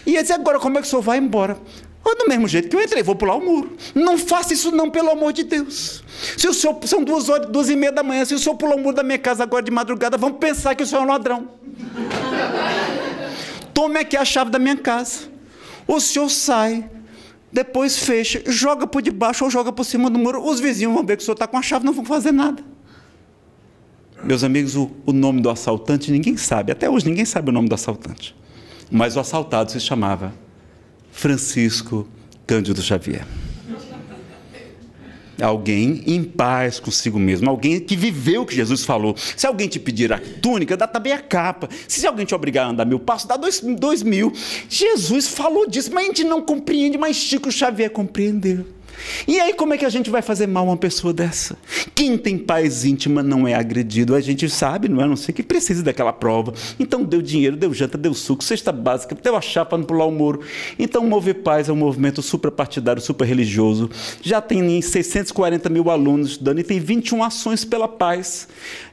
E ele disse, agora como é que o senhor vai embora? Do mesmo jeito que eu entrei, vou pular o muro. Não faça isso não, pelo amor de Deus. Se o senhor, são 2h30 da manhã, se o senhor pular o muro da minha casa agora de madrugada, vão pensar que o senhor é um ladrão. Tome aqui a chave da minha casa. O senhor sai, depois fecha, joga por debaixo ou joga por cima do muro. Os vizinhos vão ver que o senhor está com a chave, não vão fazer nada. Meus amigos, o nome do assaltante ninguém sabe. Até hoje ninguém sabe o nome do assaltante. Mas o assaltado se chamava Francisco Cândido Xavier. Alguém em paz consigo mesmo. Alguém que viveu o que Jesus falou. Se alguém te pedir a túnica, dá também a capa. Se alguém te obrigar a andar 1000 passos, dá 2000. Jesus falou disso, mas a gente não compreende. Mas Chico Xavier compreendeu. E aí como é que a gente vai fazer mal a uma pessoa dessa? Quem tem paz íntima não é agredido. A gente sabe, não é? A não ser que precise daquela prova. Então deu dinheiro, deu janta, deu suco, cesta básica, deu a chapa para não pular o muro. Então o Move Paz é um movimento suprapartidário, super-religioso. Já tem 640 mil alunos estudando e tem 21 ações pela paz.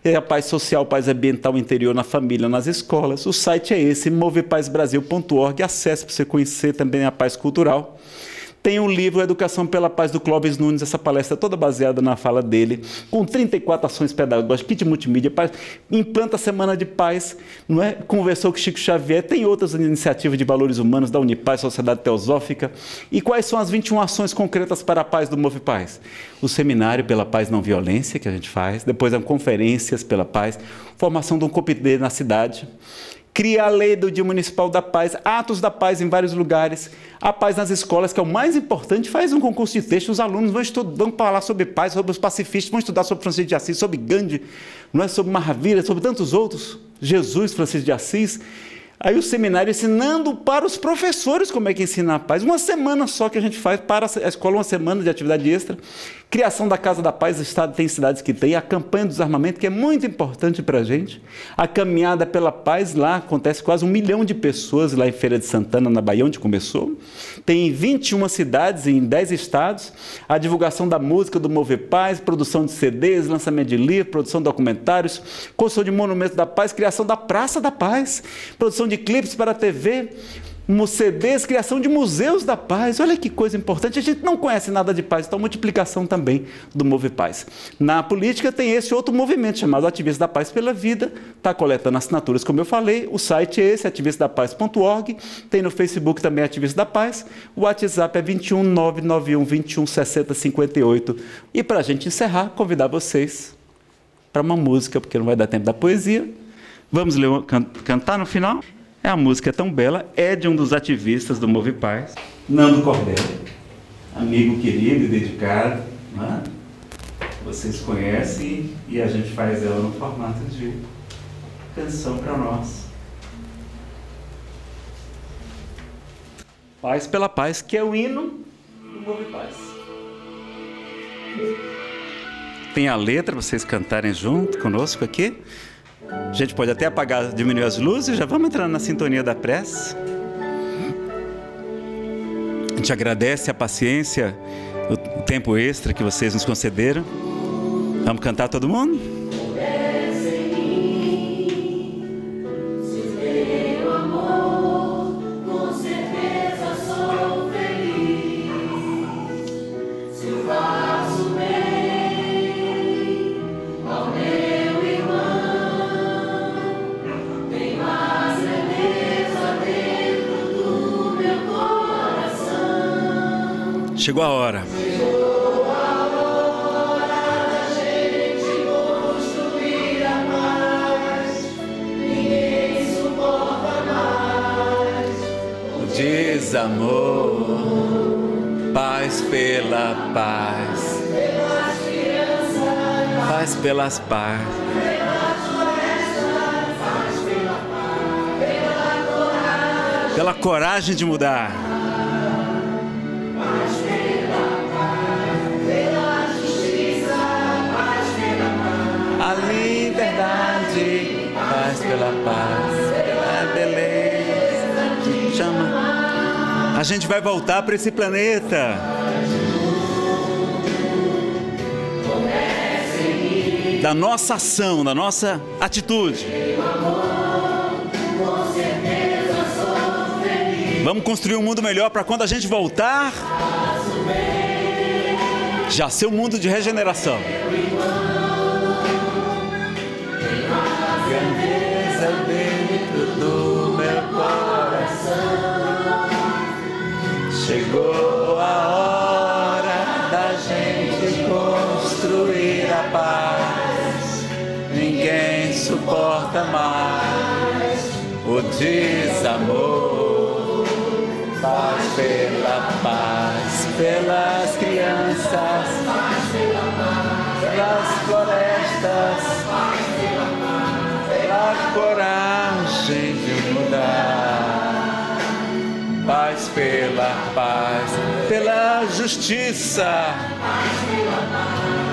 É a paz social, paz ambiental, interior, na família, nas escolas. O site é esse, movepazbrasil.org. Acesse para você conhecer também a paz cultural. Tem um livro, Educação pela Paz, do Clóvis Nunes, essa palestra toda baseada na fala dele, com 34 ações pedagógicas, kit multimídia, implanta a Semana de Paz, não é? Conversou com Chico Xavier, tem outras iniciativas de valores humanos da Unipaz, Sociedade Teosófica. E quais são as 21 ações concretas para a paz do Move Paz? O seminário pela paz não violência, que a gente faz, depois as conferências pela paz, formação de um comitê na cidade, cria a lei do Dia Municipal da Paz, atos da paz em vários lugares, a paz nas escolas, que é o mais importante, faz um concurso de texto, os alunos vão falar sobre paz, sobre os pacifistas, vão estudar sobre Francisco de Assis, sobre Gandhi, não é? Sobre Mahavira, sobre tantos outros, Jesus, Francisco de Assis. Aí o seminário ensinando para os professores como é que ensina a paz. Uma semana só que a gente faz para a escola, uma semana de atividade extra. Criação da Casa da Paz, tem cidades que tem. A campanha do desarmamento, que é muito importante para a gente. A caminhada pela paz, lá acontece quase 1 milhão de pessoas, lá em Feira de Santana, na Bahia, onde começou. Tem 21 cidades em 10 estados. A divulgação da música do Move Paz, produção de CDs, lançamento de livros, produção de documentários, construção de monumentos da paz, criação da Praça da Paz, produção de clipes para a TV, CDs, criação de museus da paz. Olha que coisa importante. A gente não conhece nada de paz, então multiplicação também do Move Paz. Na política tem esse outro movimento chamado Ativistas da Paz pela Vida, está coletando assinaturas, como eu falei. O site é esse, ativistadapaz.org. Tem no Facebook também Ativistas da Paz. O WhatsApp é 21 991 21 60 58. E para a gente encerrar, convidar vocês para uma música, porque não vai dar tempo da poesia, Vamos cantar no final? A música é tão bela, é de um dos ativistas do Move Paz, Nando Cordel, amigo querido e dedicado, né? Vocês conhecem e a gente faz ela no formato de canção para nós. Paz pela Paz, que é o hino do Move Paz. Tem a letra para vocês cantarem junto conosco aqui. A gente pode até apagar, diminuir as luzes, já vamos entrar na sintonia da prece. A gente agradece a paciência, o tempo extra que vocês nos concederam. Vamos cantar todo mundo? Chegou a hora. Chegou a hora da gente construir a paz. Ninguém suporta mais o desamor. Paz pela paz. Pelas crianças. Paz pelas paz. Pelas florestas. Paz pela paz. Pela coragem. Pela coragem de mudar. Paz pela paz, pela beleza que chama. A gente vai voltar para esse planeta. Da nossa ação, da nossa atitude. Vamos construir um mundo melhor para quando a gente voltar, já ser um mundo de regeneração. Dentro do meu coração, chegou a hora da gente construir a paz. Ninguém suporta mais o desamor. Paz pela paz, pelas crianças, pelas florestas, a coragem de mudar. Paz pela paz, pela justiça,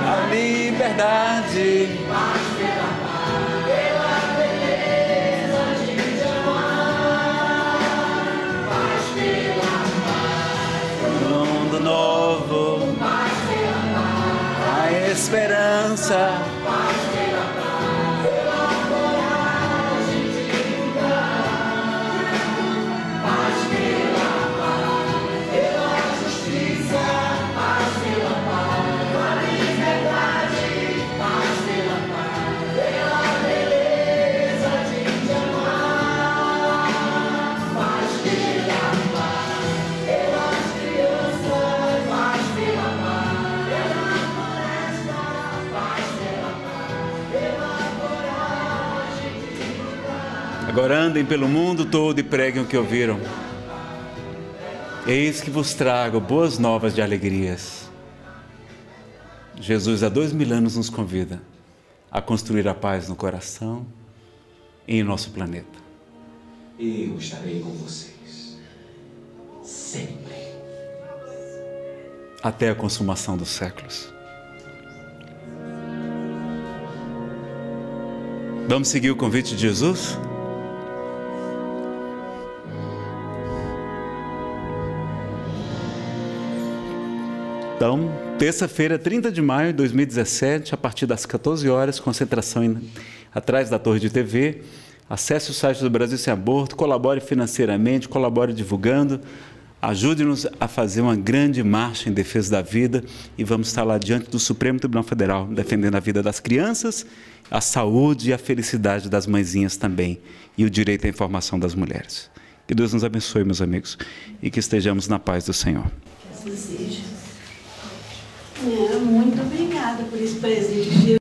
a liberdade, pela beleza de te amar. Paz pela paz, um mundo novo, a esperança. Agora andem pelo mundo todo e preguem o que ouviram. Eis que vos trago boas novas de alegrias. Jesus há 2000 anos nos convida a construir a paz no coração e em nosso planeta. Eu estarei com vocês, sempre. Até a consumação dos séculos. Vamos seguir o convite de Jesus? Então, terça-feira, 30 de maio de 2017, a partir das 14 horas, concentração atrás da Torre de TV. Acesse o site do Brasil Sem Aborto, colabore financeiramente, colabore divulgando, ajude-nos a fazer uma grande marcha em defesa da vida e vamos estar lá diante do Supremo Tribunal Federal, defendendo a vida das crianças, a saúde e a felicidade das mãezinhas também, e o direito à informação das mulheres. Que Deus nos abençoe, meus amigos, e que estejamos na paz do Senhor. Que assim seja. Muito obrigada por esse presente.